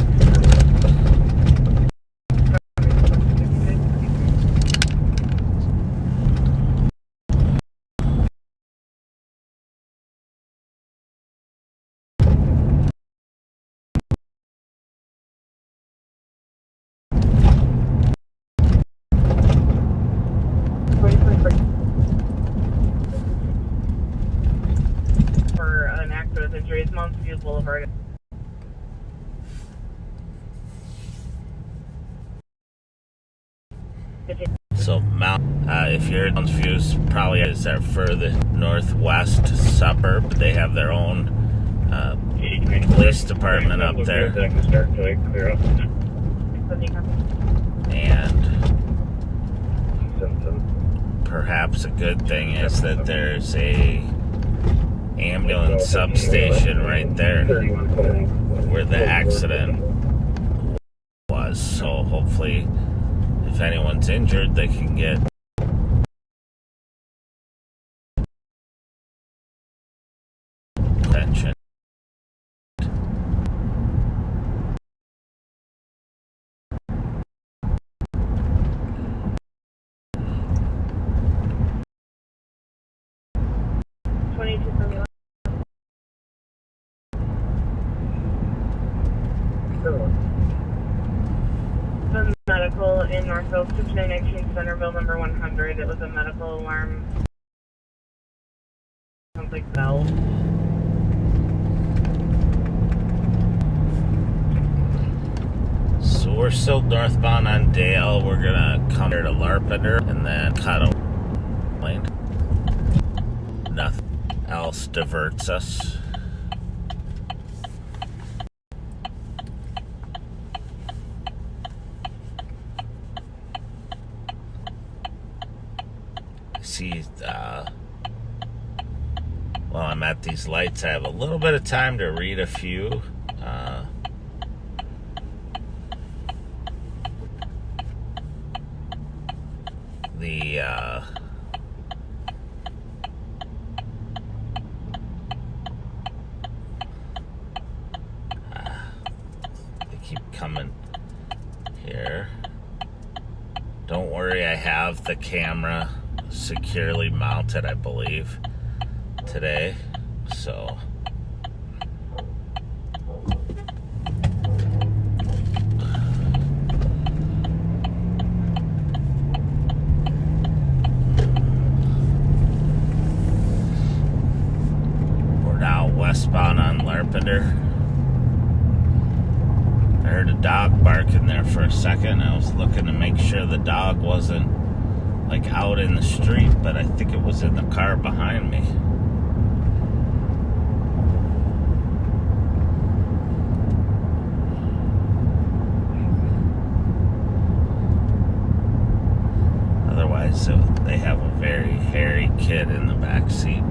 For an accident with injuries, Mountsview Boulevard. So if you're Mountsview, probably is our furthest northwest suburb. They have their own police department up there. And perhaps a good thing is that there's a ambulance substation right there where the accident was. So hopefully, if anyone's injured, they can get attention. The medical in Northville, 6919 Centerville, number 100. It was a medical alarm. Sounds like bell. So we're still northbound on Dale. We're gonna come here to Larpenter and then cut a lane. Nothing else diverts us. See, while I'm at these lights, I have a little bit of time to read a few. They keep coming here. Don't worry, I have the camera securely mounted, I believe, today. So we're now westbound on Larpenter. I heard a dog barking there for a second. I was looking to make sure the dog wasn't like out in the street, but I think it was in the car behind me. Otherwise, they have a very hairy kid in the back seat.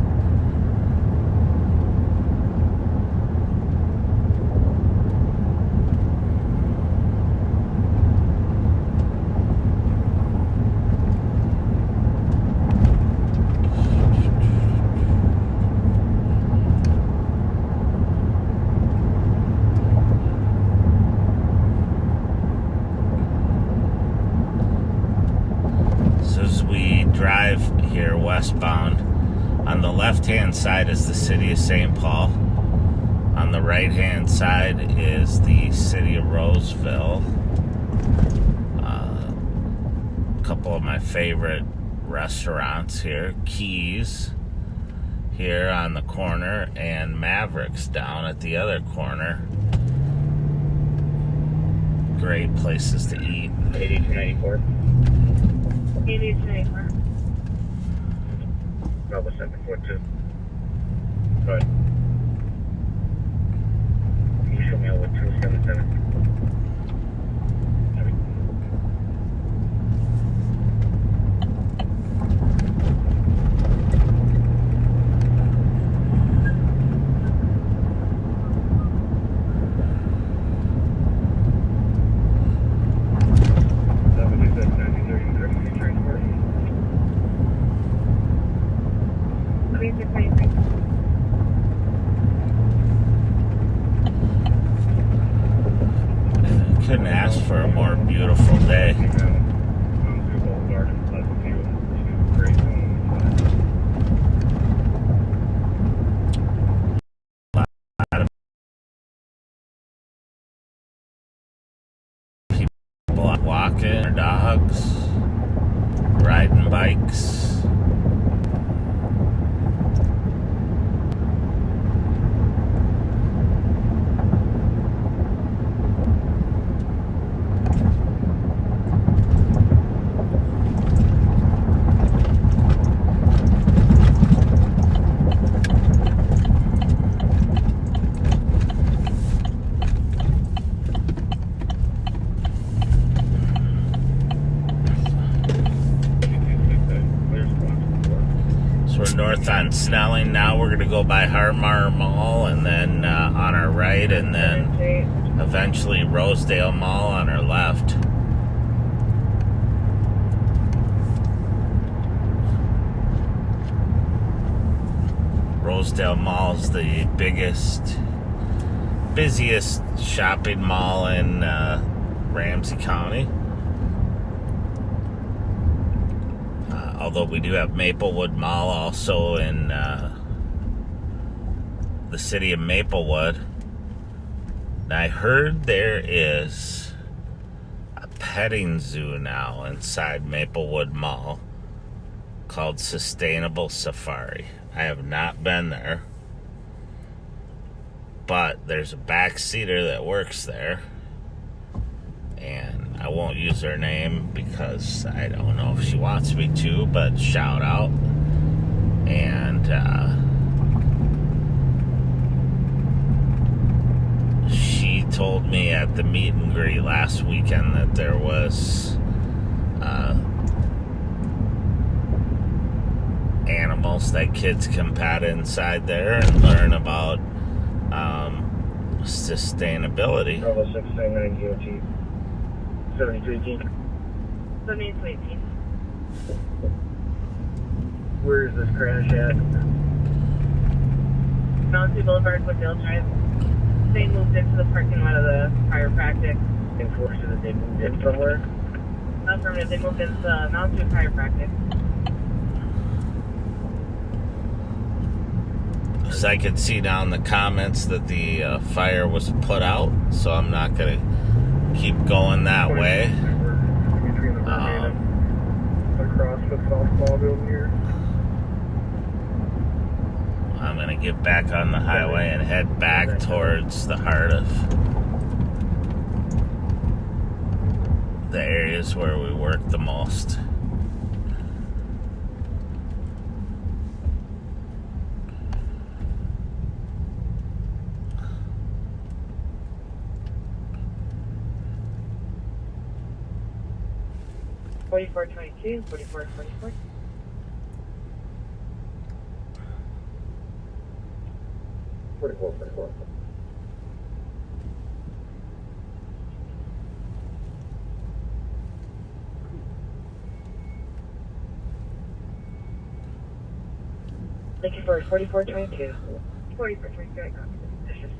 Drive here westbound. On the left-hand side is the city of St. Paul. On the right-hand side is the city of Roseville. A couple of my favorite restaurants here. Keys here on the corner, and Mavericks down at the other corner. Great places to eat. 8294. 8294. Bravo 742. Go ahead. Can you show me out with 277? walking, dogs, riding bikes. North on Snelling. Now we're going to go by Harmar Mall and then on our right, and then eventually Rosedale Mall on our left. Rosedale Mall is the busiest shopping mall in Ramsey County. Although we do have Maplewood Mall also in the city of Maplewood. And I heard there is a petting zoo now inside Maplewood Mall called Sustainable Safari. I have not been there, but there's a backseater that works there. And I won't use her name because I don't know if she wants me to, but shout out. And she told me at the meet and greet last weekend that there was animals that kids can pat inside there and learn about sustainability. Bravo 699 DOT. 7318. 7218. Where is this crash at? Mountain Boulevard, Woodville Drive. They moved into the parking lot of the chiropractic. Enforced that they moved in somewhere? Not permanent, they moved into Mountain Chiropractic. Because I could see down the comments that the fire was put out, so I'm not going to keep going that way. Between the Mermaid and across the softball building here. I'm going to get back on the highway and head back towards the heart of the areas where we work the most. Forty-four 22, 44 44. Looking for 4422. 4422, I got it.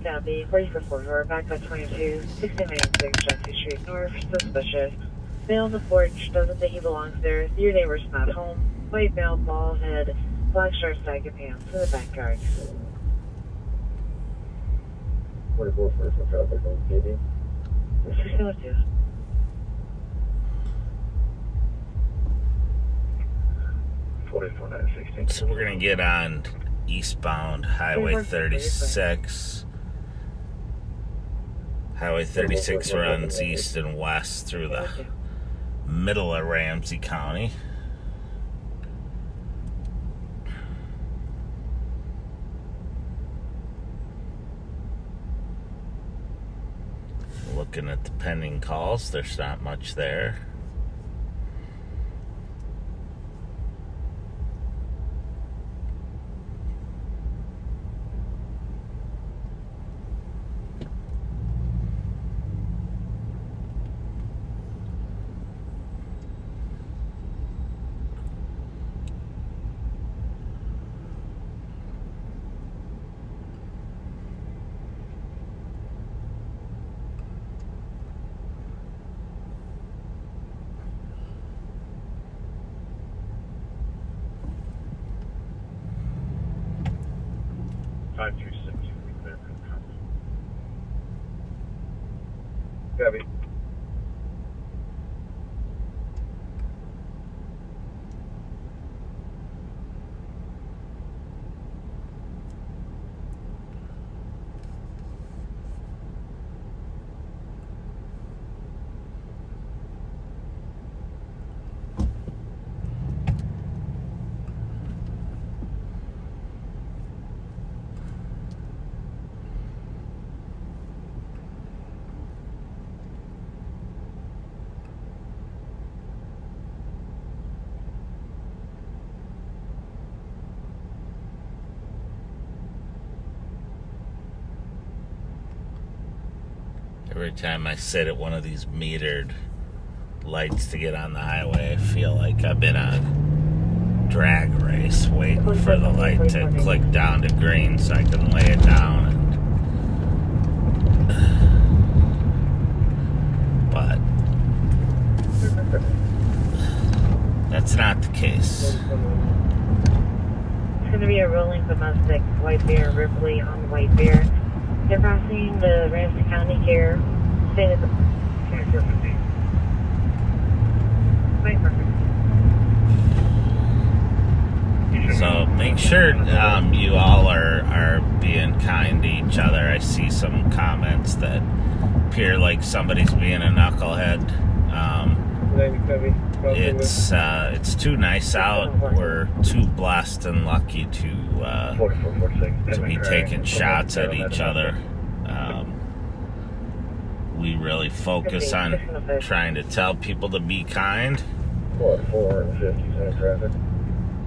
Copy, 4444, back by 22, 1696 Chelsea Street North, suspicious. Male on the porch, doesn't think he belongs there. Your neighbor's not home. White male, bald head, black shirt, sagging pants, in the backyard. 44 for traffic on KD. 1602. So we're going to get on eastbound Highway 36. Highway 36 runs east and west through the middle of Ramsey County. Looking at the pending calls, there's not much there. Copy. Every time I sit at one of these metered lights to get on the highway, I feel like I've been on a drag race waiting for the light to click down to green so I can lay it down. But that's not the case. It's going to be a rolling domestic White Bear, Ripley on White Bear. They're crossing the Ramsey County care. Stay at the 2450. Wait, perfect. So make sure you all are being kind to each other. I see some comments that appear like somebody's being a knucklehead. It's too nice out. We're too blessed and lucky to be taking shots at each other. We really focus on trying to tell people to be kind. 450 traffic.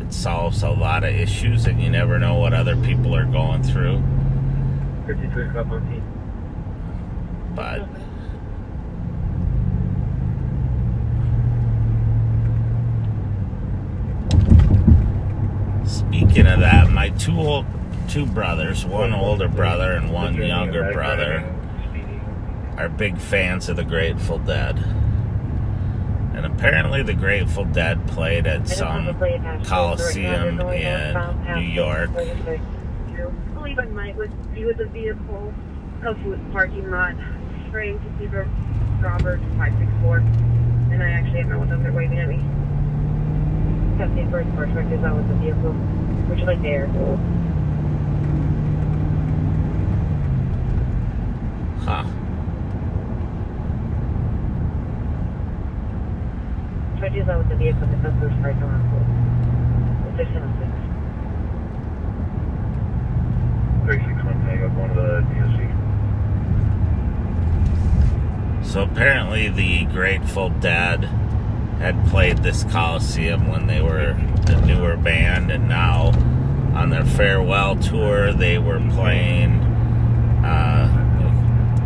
It solves a lot of issues, and you never know what other people are going through. 53 club on T. But speaking of that, my two brothers, one older brother and one younger brother, are big fans of the Grateful Dead. And apparently the Grateful Dead played at some Coliseum in New York. I believe I might be with the vehicle of the parking lot trying to see Robert 564. And I actually have no one they're waving at me. Captain first perspective is out with the vehicle. Would you like the air? Huh. Try to use that with the vehicle because that's what's right around. Position of 361 hang up on the DSC. So apparently the Grateful Dead had played this Coliseum when they were the newer band, and now on their farewell tour they were playing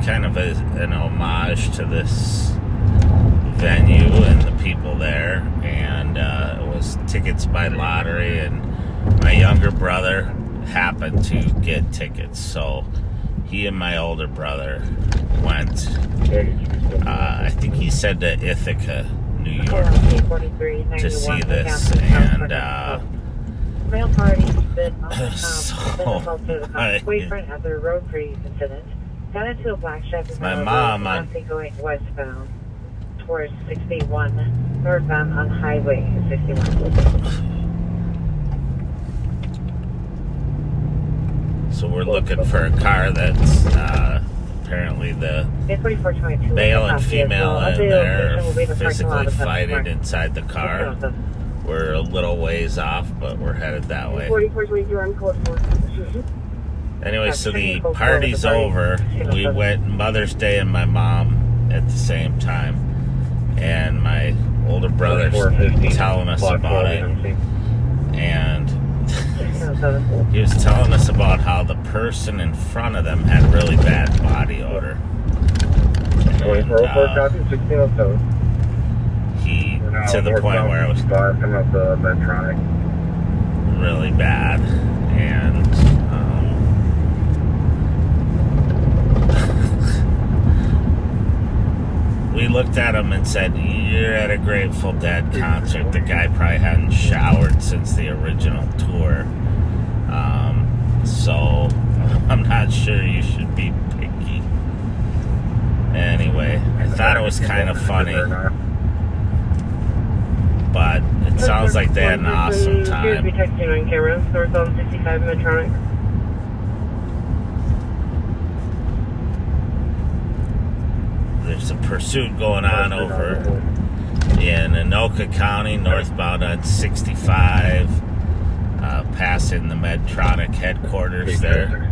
kind of an homage to this venue and the people there, and it was tickets by lottery, and my younger brother happened to get tickets, so he and my older brother went, I think he said to Ithaca, New York, to see this, and Rail party's been on the so boyfriend after a road previous incident. Got into a black Chevy. My mom on going westbound towards 61, northbound on Highway 61. So we're looking for a car that's apparently the male and female in there physically fighting inside the car. We're a little ways off, but we're headed that way. Anyway, so the party's over. We went Mother's Day and my mom at the same time, and my older brother's telling us about it, and he was telling us about how the person in front of them had really bad body odor. And, he, to the point where it was really bad, and we looked at him and said, "You're at a Grateful Dead concert." The guy probably hadn't showered since the original tour, so I'm not sure you should be picky. Anyway, I thought it was kind of funny, but it sounds like they had an awesome time. Be texting on camera, north on 65 Metronic. There's a pursuit going on over in Anoka County, northbound on 65, passing the Medtronic headquarters there.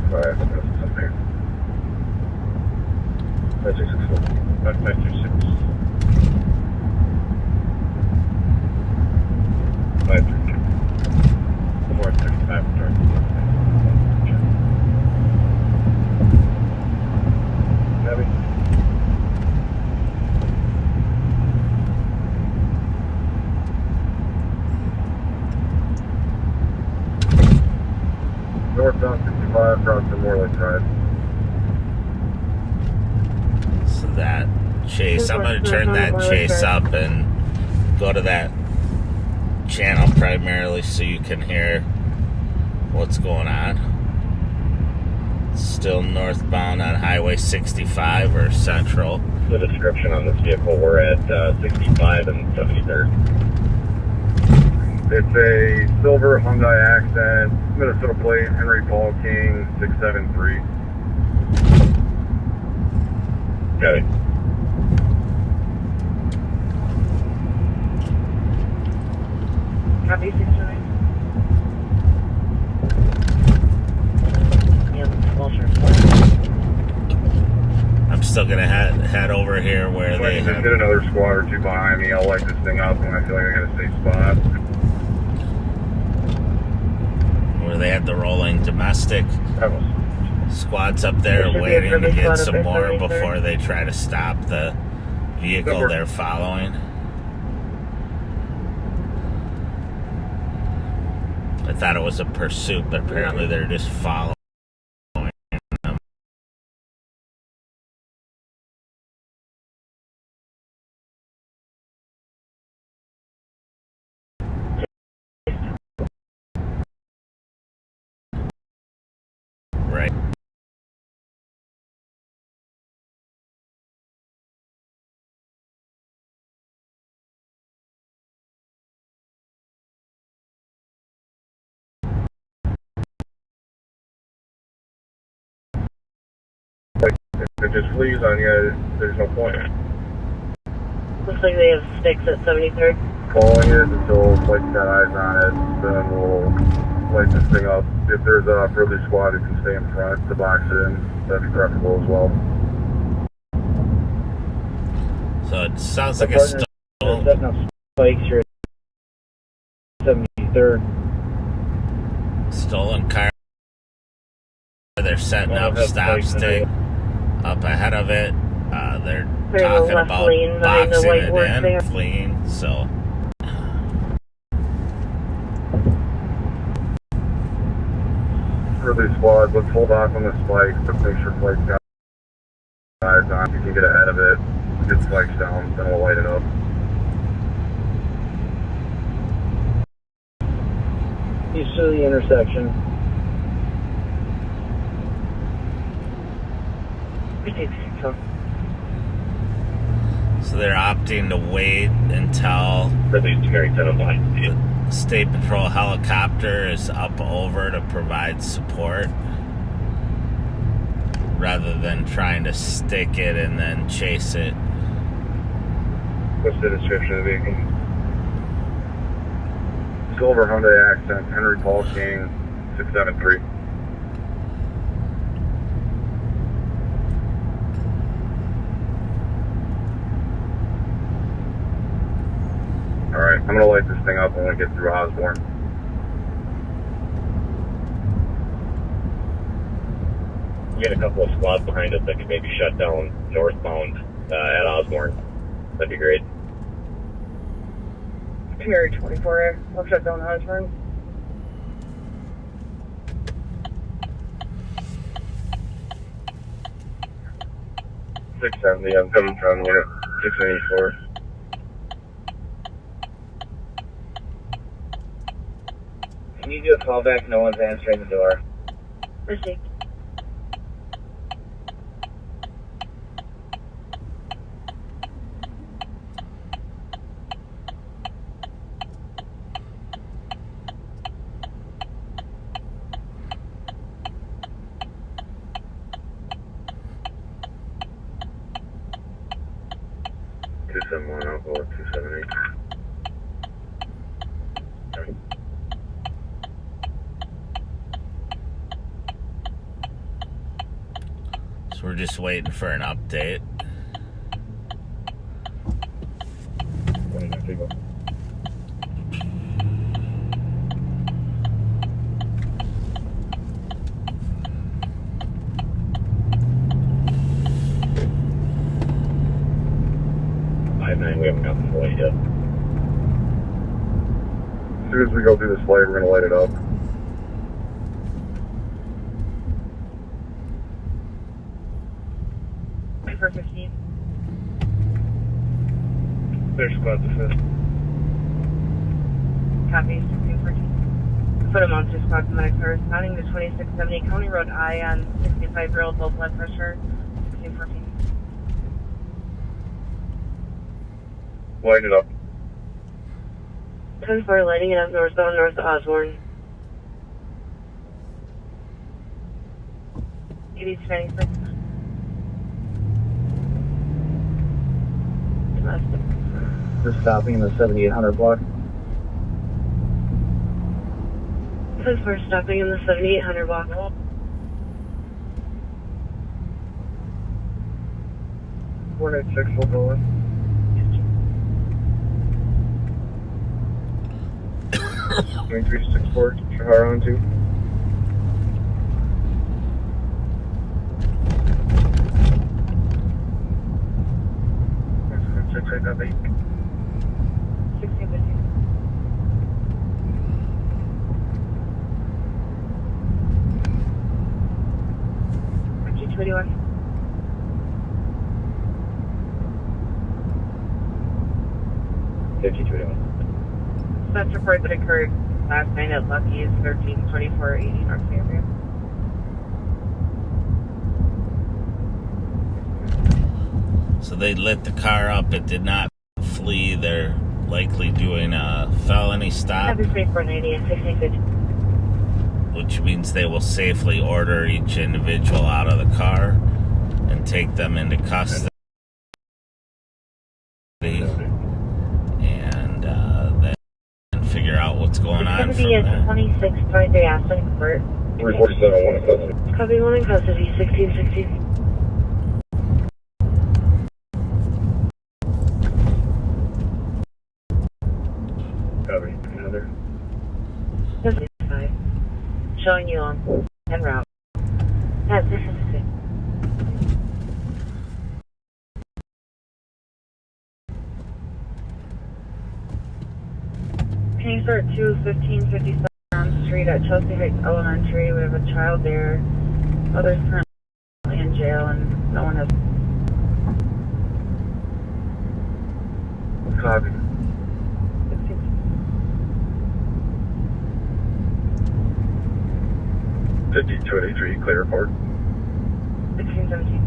northbound 65 across the Moorlake Drive. So that chase, I'm going to turn that chase up and go to that channel primarily so you can hear what's going on. Still northbound on Highway 65 or Central. The description on this vehicle, we're at 65 and 73rd. It's a silver Hyundai Accent, Minnesota plate, Henry Paul King, 673. Got it. Copy 69. I'm still going to head over here where they Just have... get another squad or two behind me. I'll light this thing up when I feel like I got a safe spot. where they had the rolling domestic squads up there There should be a waiting to service get squad some up more there, before they try to stop the vehicle they're following. I thought it was a pursuit, but apparently they're just following them. Right. If it just flees on you, there's no point. Looks like they have sticks at 73rd. Following it until like got eyes on it, then we'll light this thing up. If there's a further squad who can stay in front to box it in, that'd be preferable as well. So it sounds like a Setting up spikes here at 73rd. stolen car. They're setting up stop stick up ahead of it. They're They're in the talking left about lane behind the boxing white it work in, there. fleeing. So Further squad, let's hold off on the spikes, but make sure Flight's got eyes on. If you can get ahead of it, get spikes down, then we'll light it up. East of the intersection. so they're opting to wait until Release to carry 10 line. the State Patrol helicopter is up over to provide support, rather than trying to stick it and then chase it. What's the description of the vehicle? Silver Hyundai Accent, Henry Paul King, 673. Alright, I'm gonna light this thing up when we get through Osborne. You get a couple of squads behind us that could maybe shut down northbound at Osborne. That'd be great. Terry 24, I'll shut down Osborne. .670, I'm coming from unit 684. Can you do a call back? No one's answering the door. Received. I'll go with 278. So we're just waiting for an update. We haven't gotten the light yet. As soon as we go through this light, we're going to light it up. For 15. There's squad the 5th. Copy, 1614. Put him on 2 squads in my car. Responding to 2670 County Road I on 65-year-old low blood pressure. 1614. Line it up. 10-4, lighting it up northbound north Osborne. 80-96. Domestic. We're stopping in the 7800 block. 10-4, stopping in the 7800 block. 486 will go in. 2364, Shahara on 2. Check up 8. 1615. Archie 21. That's report that occurred last night at Lucky's 132480 North Fairview. So they lit the car up. It did not flee. They're likely doing a felony stop, Have a 3490 and 1650. which means they will safely order each individual out of the car and take them into custody. And then figure out what's going on It's from going to be there. at 2623 Aspen Court. 347, 1 in custody. Copy, 1 in custody, 1616. Copy. Another. This is 5. Showing you on en route. Yes, this is 6. Can you start 21557 on Street at Chelsea Heights Elementary? We have a child there. Mother's currently in jail and no one has. Copy. 5283, clear report. 1617.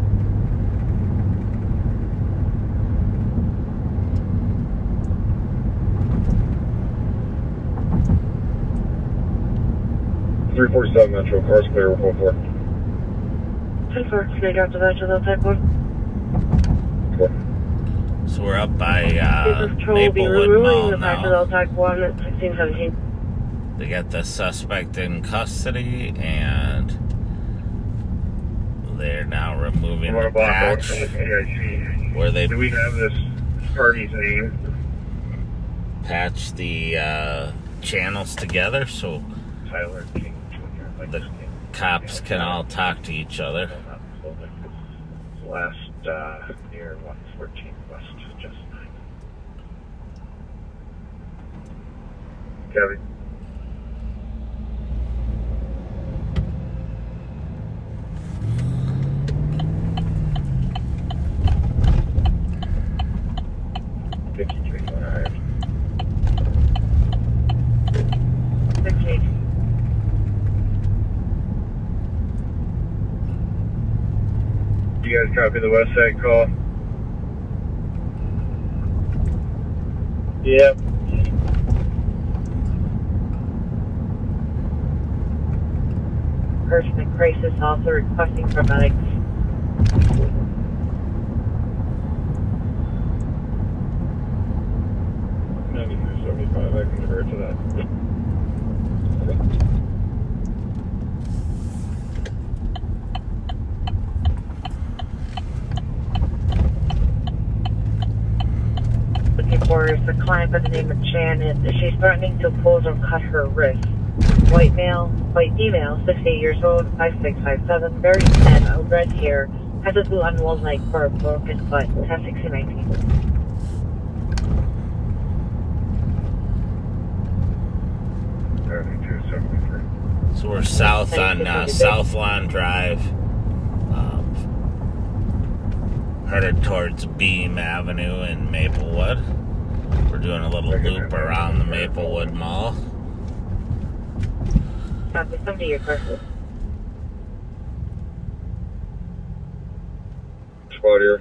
Three 47 Metro, cars clear, report 4. 10-4, can I drop the badge of the type 1? 4. So we're up by Patrol will be Maplewood removing Mall the badge now. of the type 1 at 1617. They got the suspect in custody, and they're now removing the patch AIC. where they Do we have this party's name? patch the channels together so Tyler King Jr. Like the cops can all talk to each other. Last near 114 West, just 9. Kevin. You guys copy the west side call? Yep. Person in crisis also requesting paramedics. 9375, I can convert to that. Looking for is a client by the name of Chan, and she's threatening to oppose or cut her wrist. White female, 68 years old, 5657, very thin, red hair, has a blue unrolled leg for a broken foot, test 1619. So we're south on South Lawn Drive. headed towards Beam Avenue in Maplewood. We're doing a little loop around the Maplewood Mall. Copy, come to your person. Squad here.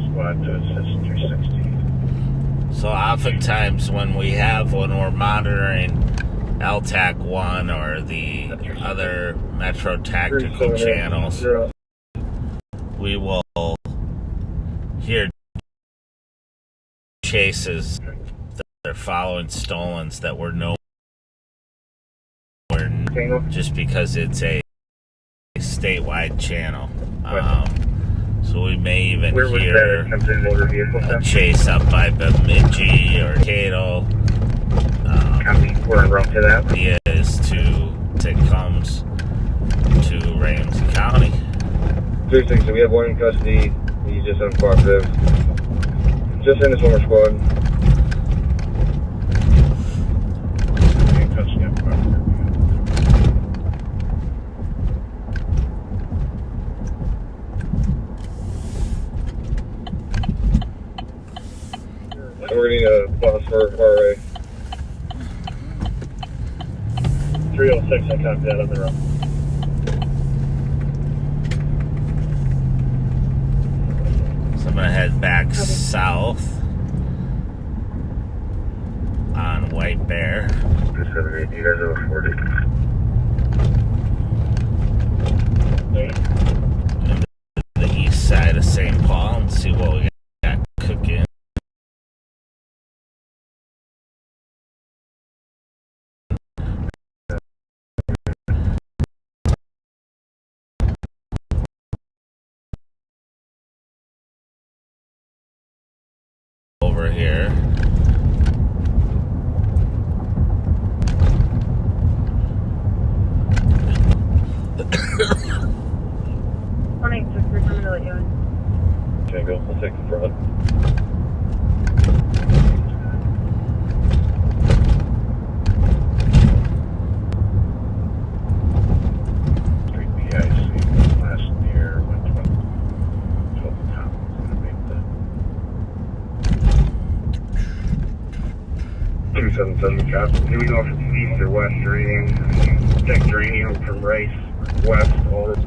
Squad to assist 360. So oftentimes when we're monitoring LTAC 1 or the other Metro Tactical channels, we will hear chases that are following stolens that were nowhere, just because it's a statewide channel. So we may even hear a chase up by Bemidji or Cato. We're en route to that. The idea is to comes to Ramsey County. 360, we have one in custody. He's just uncooperative. Just in this one more squad. And we're gonna need a boss for RA. 306, I copy that on the road. So I'm gonna head back south on White Bear. 278, you guys have a 40. Into the east side of St. Paul and see what we got cooking. Over here. Morning, 6 we're coming to let you in. Okay, go. We'll take the front. Street PIC last year went 12 top. Gonna make the 277 cop. Here we go from east or west draining. Check draining from Rice west all this.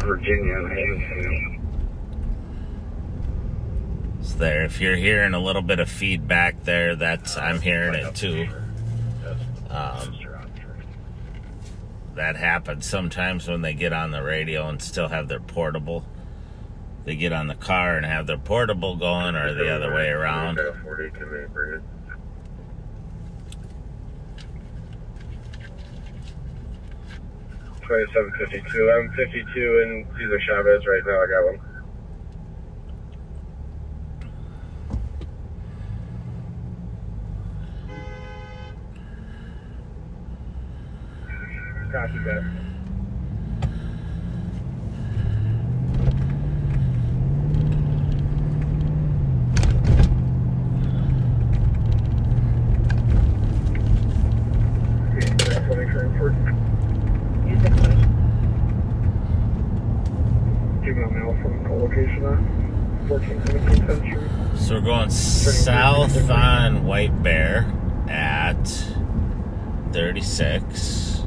Virginia and Haven. So there, if you're hearing a little bit of feedback there, that's I'm hearing it too. That happens sometimes when they get on the radio and still have their portable. They get on the car and have their portable going, or the other way around. 40, can they bring it? $27.52. I'm 52 in Cesar Chavez right now. I got one. Copy that. So we're going south on White Bear at 36.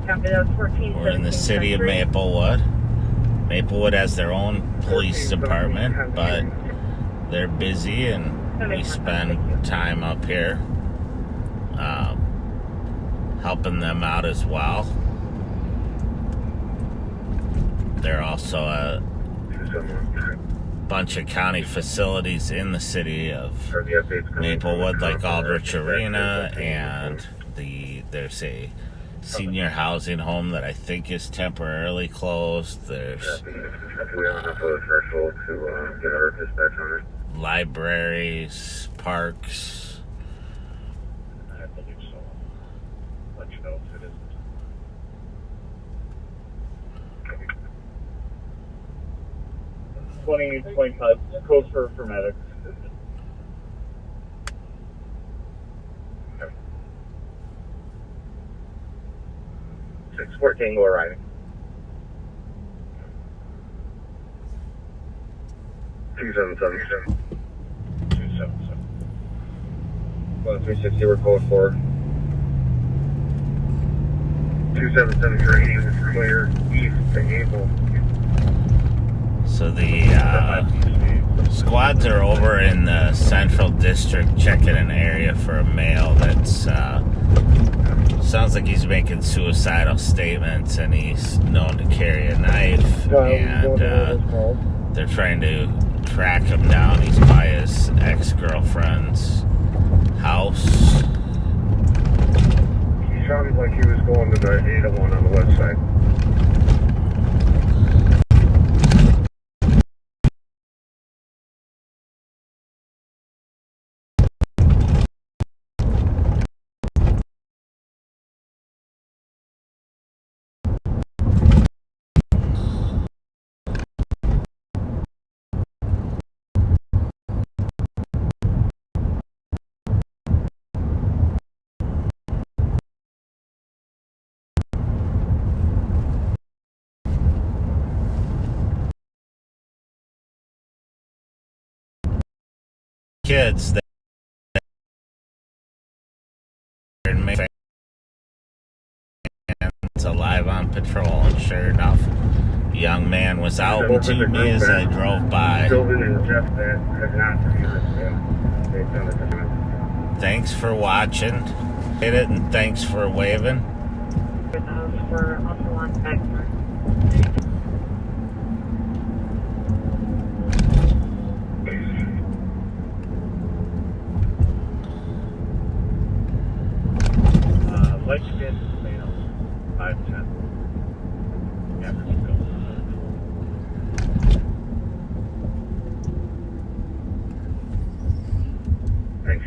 Copy, that was 14. We're in the city of Maplewood. Maplewood has their own police department, but they're busy and we spend time up here helping them out as well. There are also a bunch of county facilities in the city of Maplewood, like Aldrich Arena, and there's a senior housing home that I think is temporarily closed. There's libraries, parks. I believe so. Let you know if it isn't. 2025 code for medics. Sport Tango arriving. 277. 277. 360, we're code 4. 277 for 80 was clear east to Able. So the squads are over in the Central District checking an area for a male that's sounds like he's making suicidal statements and he's known to carry a knife, and they're trying to track him down. He's by his ex-girlfriend's house. He sounded like he was going to the 801 on the west side. Kids, they're in Mayfair and it's alive on patrol, and sure enough, a young man was out to me as I drove by. Thanks for watching, hit it, and thanks for waving. For also on background. Light skin, male, 5'10". Average build. Thanks.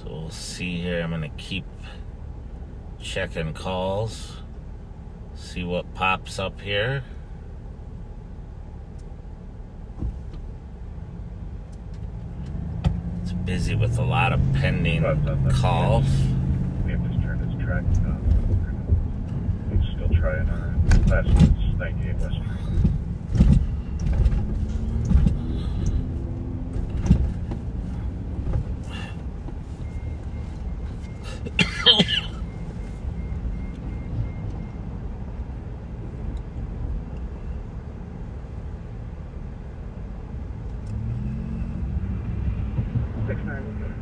So we'll see here. I'm gonna keep checking calls, see what pops up here. It's busy with a lot of pending calls. We have to turn this track down. We're still trying our last 98 West Street.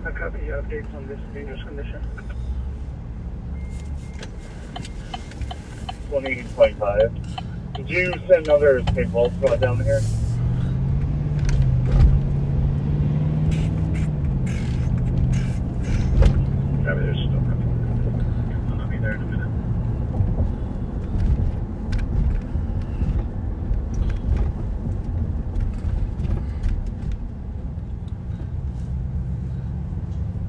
I copy your updates on this dangerous condition. 2025. Did you send another paintball squad down here? Yeah, there's still nothing. I'll be there in a minute.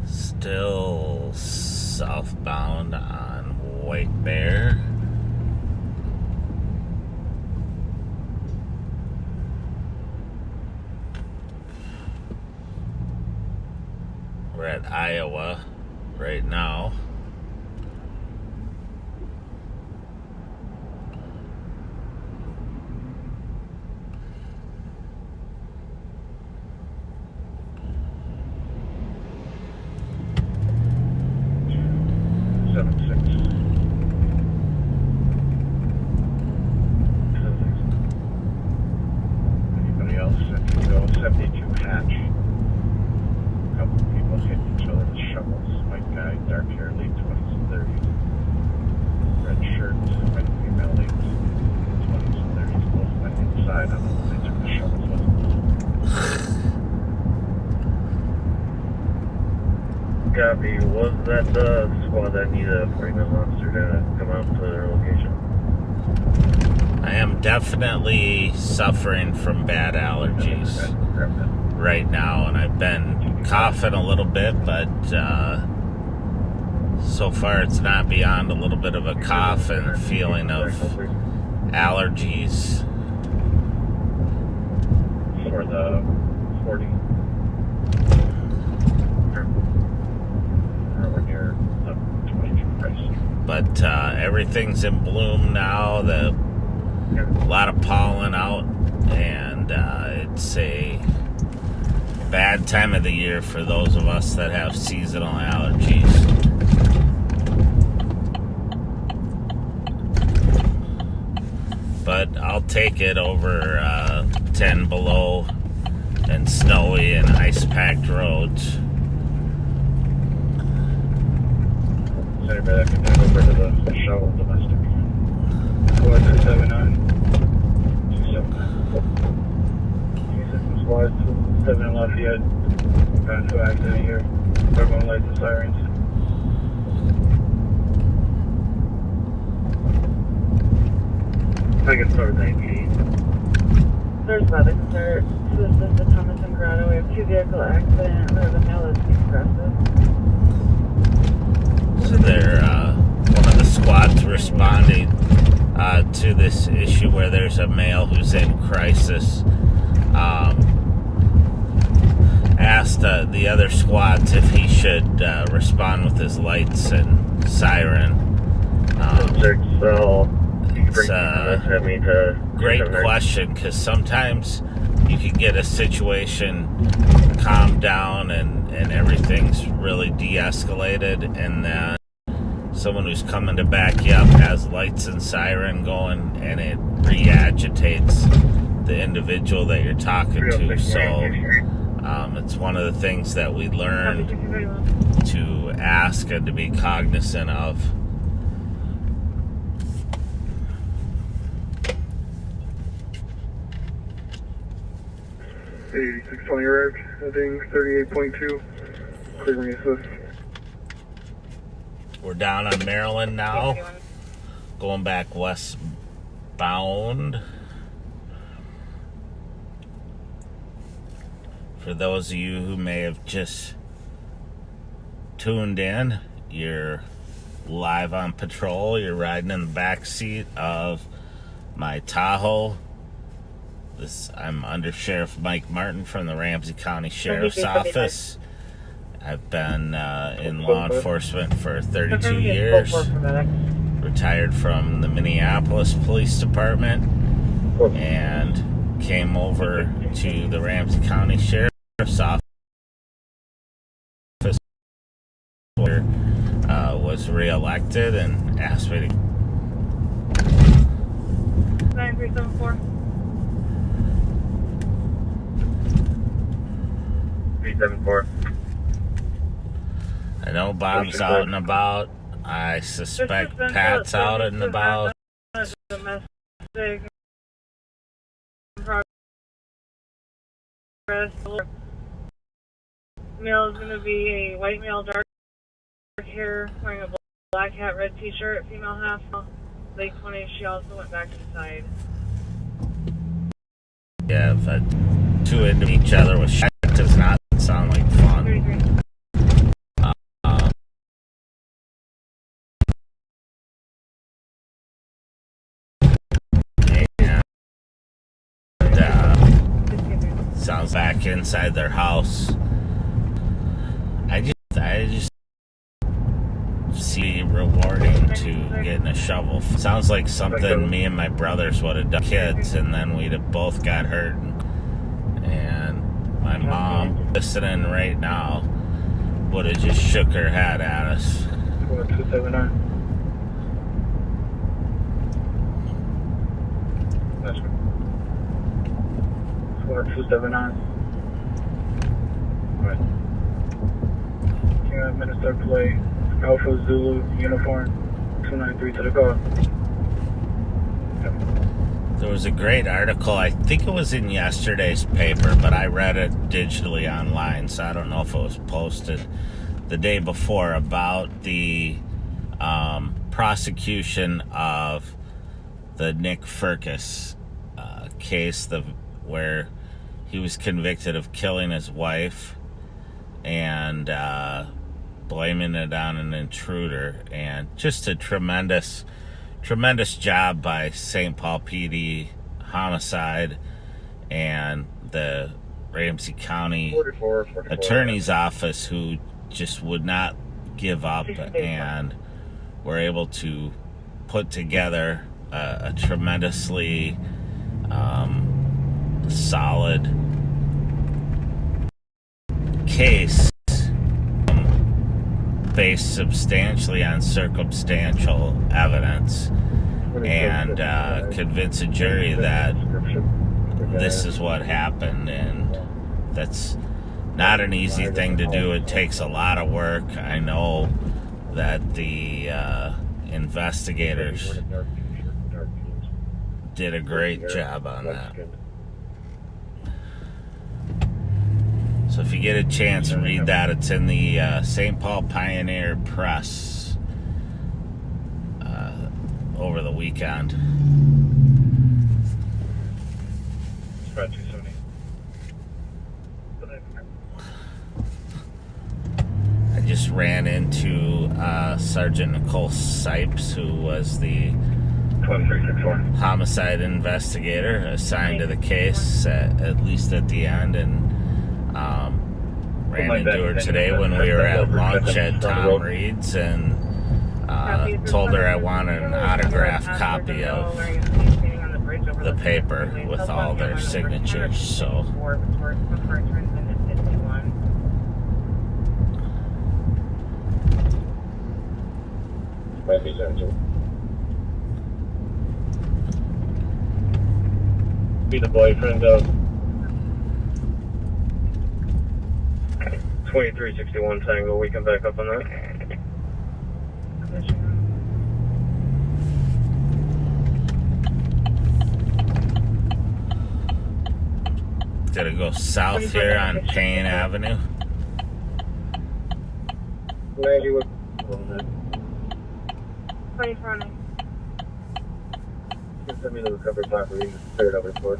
Still southbound on White Bear. We're at Iowa right now. Anybody else? If you go 72 hatch. A couple of people hitting each other with shovels. White guy, dark hair, late 20s and 30s. Red shirt, red female, late 20s and 30s. Both went inside. I don't know if they took the shovels with them. Copy. Was that the squad that needed a 40-minute officer to come out to their location? I am definitely suffering from bad allergies right now, and I've been coughing a little bit, but So far, it's not beyond a little bit of a cough and a feeling of allergies. For the 40. We're near the 22 price. But everything's in bloom now. A lot of pollen out, and it's a bad time of the year for those of us that have seasonal allergies. But I'll take it over 10 below and snowy and ice-packed roads. Is anybody that can take over to the shuttle domestic? 4279. 279. Squad 7 in Lafayette. Found 2 accident here. Everyone lights and sirens. I can start with APD. There's medic there. This is the Thomas and Grotto. We have 2 vehicle accident. There's a male that's being aggressive. So they're one of the squads responding to this issue where there's a male who's in crisis. Asked the other squads if he should respond with his lights and siren. It's a great question, because sometimes you can get a situation calmed down and everything's really de-escalated, and then someone who's coming to back you up has lights and siren going, and it re-agitates the individual that you're talking to. So it's one of the things that we learn to ask and to be cognizant of. Hey, 620 arrived, heading 38.2, clearing assist. We're down on Maryland now, going back westbound. For those of you who may have just tuned in, you're live on patrol. You're riding in the back seat of my Tahoe. I'm Undersheriff Mike Martin from the Ramsey County Sheriff's Office. I've been in law enforcement for 32 years. Retired from the Minneapolis Police Department and came over to the Ramsey County Sheriff's Office, where was reelected and asked me to 9374. 374. I know Bob's out and about. I suspect Pat's out and about. Domestic progress. Male is going to be a white male, dark hair, wearing a black hat, red t-shirt. Female half, late 20s. She also went back inside. Yeah, but two into each other with shit does not sound like fun. 33. Sounds back inside their house. I just see rewarding to getting a shovel. Sounds like something me and my brothers would have done kids, and then we'd have both got hurt. And my mom, listening right now, would have just shook her head at us. 279. That's good. 279. Alright. Can you administer play Alpha Zulu uniform 293 to the car? There was a great article, I think it was in yesterday's paper, but I read it digitally online, so I don't know if it was posted the day before, about the prosecution of the Nick Furcus case, where he was convicted of killing his wife and blaming it on an intruder, and just a tremendous job by St. Paul PD homicide and the Ramsey County 44. Attorney's Office, who just would not give up and were able to put together a tremendously solid case based substantially on circumstantial evidence, and convince a jury that this is what happened. And that's not an easy thing to do. It takes a lot of work. I know that the investigators did a great job on that. So if you get a chance, read that. It's in the St. Paul Pioneer Press over the weekend. I just ran into Sergeant Nicole Sipes, who was the 2364. homicide investigator assigned to the case, at least at the end, and ran into her today when we were at lunch at Tom Reed's, and told her I wanted an autographed copy of the paper with all their signatures. So Might be Central. Be the boyfriend of 2361 Tango. We can back up on that. did it go south here on Payne Avenue? 90 with 24. send me the recovery property and clear it over for.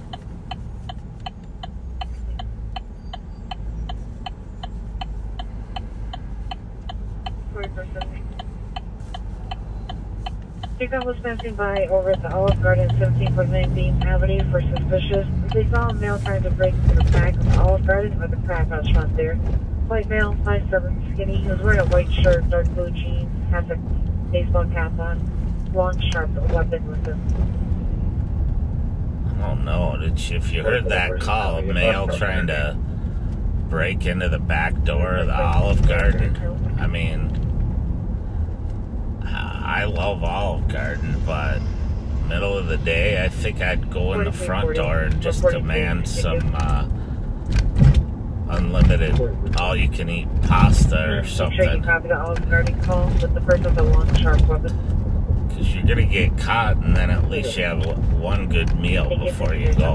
Chico was passing by over at the Olive Garden 17.19 Avenue for suspicious. They saw a male trying to break into the back of the Olive Garden with a crack out front there. White male, 5'7", skinny. He was wearing a white shirt, dark blue jeans, has a baseball cap on, long, sharp weapon with him. Oh no, if you heard that call, a male trying to break into the back door of the Olive Garden. I mean, I love Olive Garden, but middle of the day, I think I'd go in the front door and just demand some unlimited all-you-can-eat pasta or Make sure you something. copy the Olive Garden call with the person with the long, sharp weapon. Because you're going to get caught, and then at least you have one good meal before you go.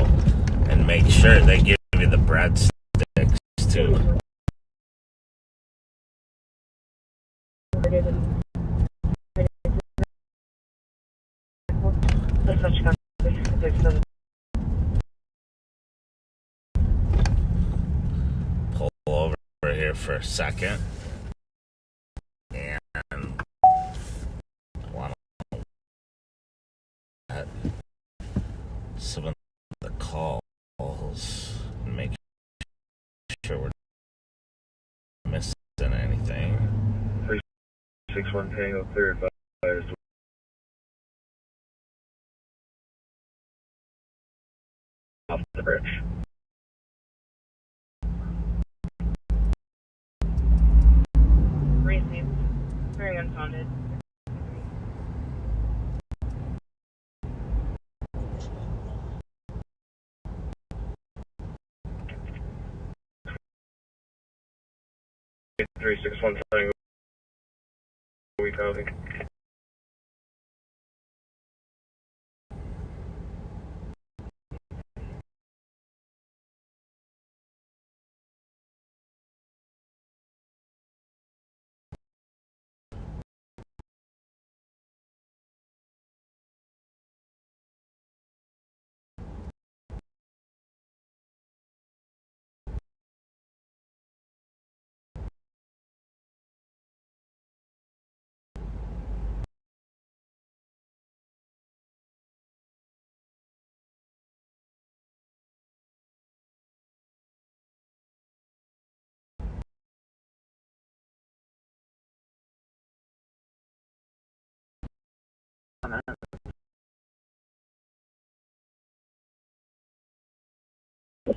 And make sure they give you the breadsticks, too. Pull over here for a second. And I want to get some of the calls and make sure we're not missing anything. 361 Tango cleared by off the bridge. Received. Very unfounded. Three six one Tango. We copy.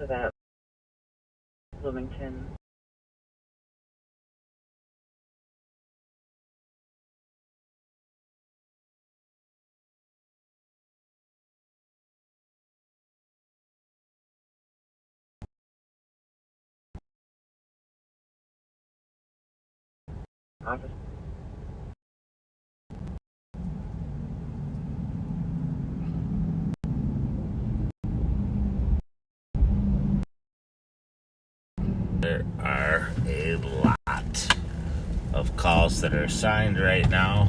to that Bloomington. Office. There are a lot of calls that are assigned right now.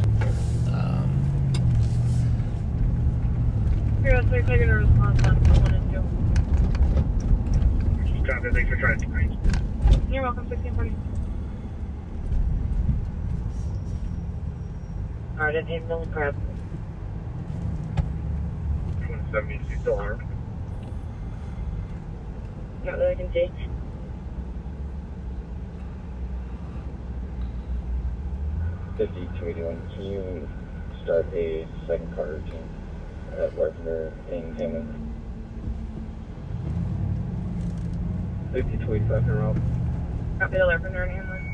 Here, let's start taking a response on 1 and 2. Copy, thanks for trying to find. You're welcome, 1640. Arden Hills, Prep. 170, is he still armed? Not that I can see. Can you start a second car routine at Lavender in Hammond? 5285 in route. Copy the Lavender and Hamlin.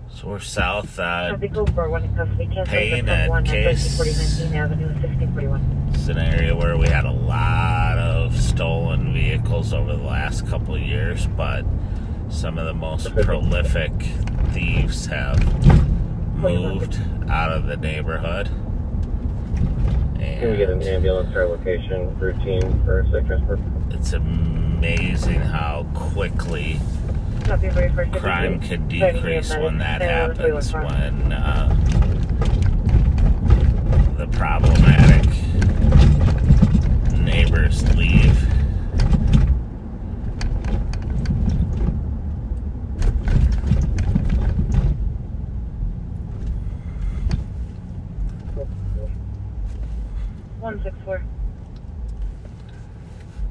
So we're south Copy, go for 1 in custody. Payne and Case. 19 Avenue, 1641. It's an area where we had a lot of stolen vehicles over the last couple of years, but some of the most prolific thieves have moved out of the neighborhood. Can we get an ambulance to our location routine for a sick transport? It's amazing how quickly Copy, very first. crime can decrease when that happens, when the problematic neighbors leave. One 164.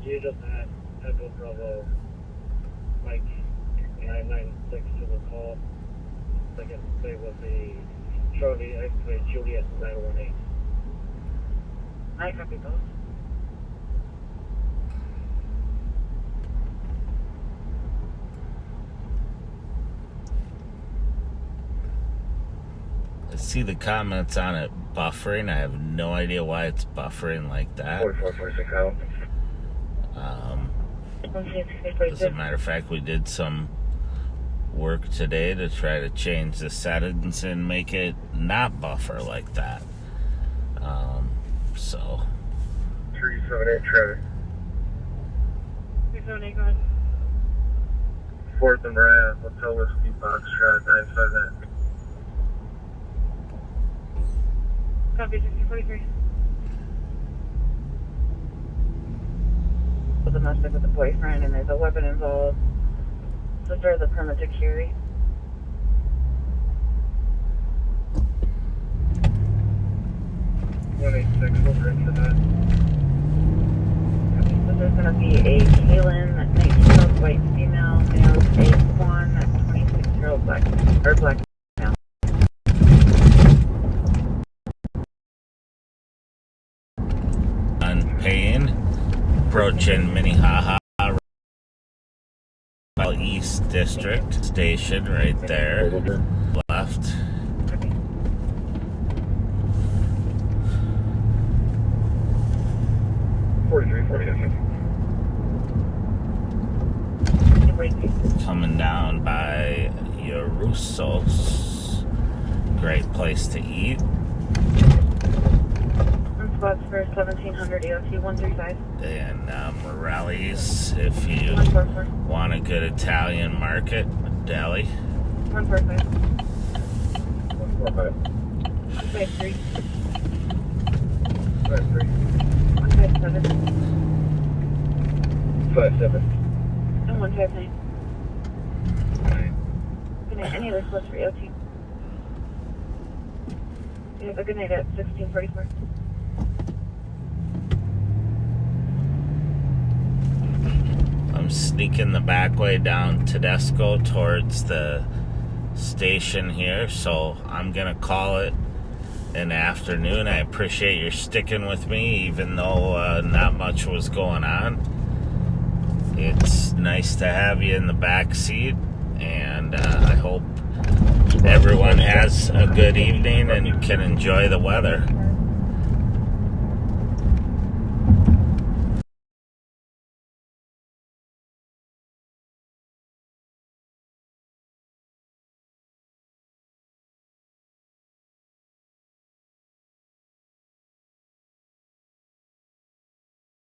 You just had Echo Bravo, Mike 996 to the call. Second say was a Charlie X-ray Juliet 918. I copy both. I see the comments on it buffering. I have no idea why it's buffering like that. 4446 out. As a matter of fact, we did some work today to try to change the settings and make it not buffer like that. So 378 Trevor. 378, go ahead. 4th and Mariah, Hotel Whiskey Foxtrot 959. Copy, 1643. Domestic with a boyfriend, and there's a weapon involved. Sister has a permit to carry. We'll bring to that. So there's going to be a Kaylin, 19-year-old white female, male, A1, 26-year-old black, or black male. on Payne, approaching Minnehaha East District Station right there. Left. Copy. Coming down by Yerusos. Great place to eat. Spots for 1700 EOT 135. And Morelli's, if you 144. want a good Italian market deli. 145. 145. 153. 53. 157. 57. And 159. 9. Good night. Any other spots for EOT? You have a good night at 1644. Let I'm sneaking the back way down Tedesco towards the station here, so I'm gonna call it an afternoon. I appreciate your sticking with me, even though not much was going on. It's nice to have you in the back seat, and I hope everyone has a good evening and can enjoy the weather.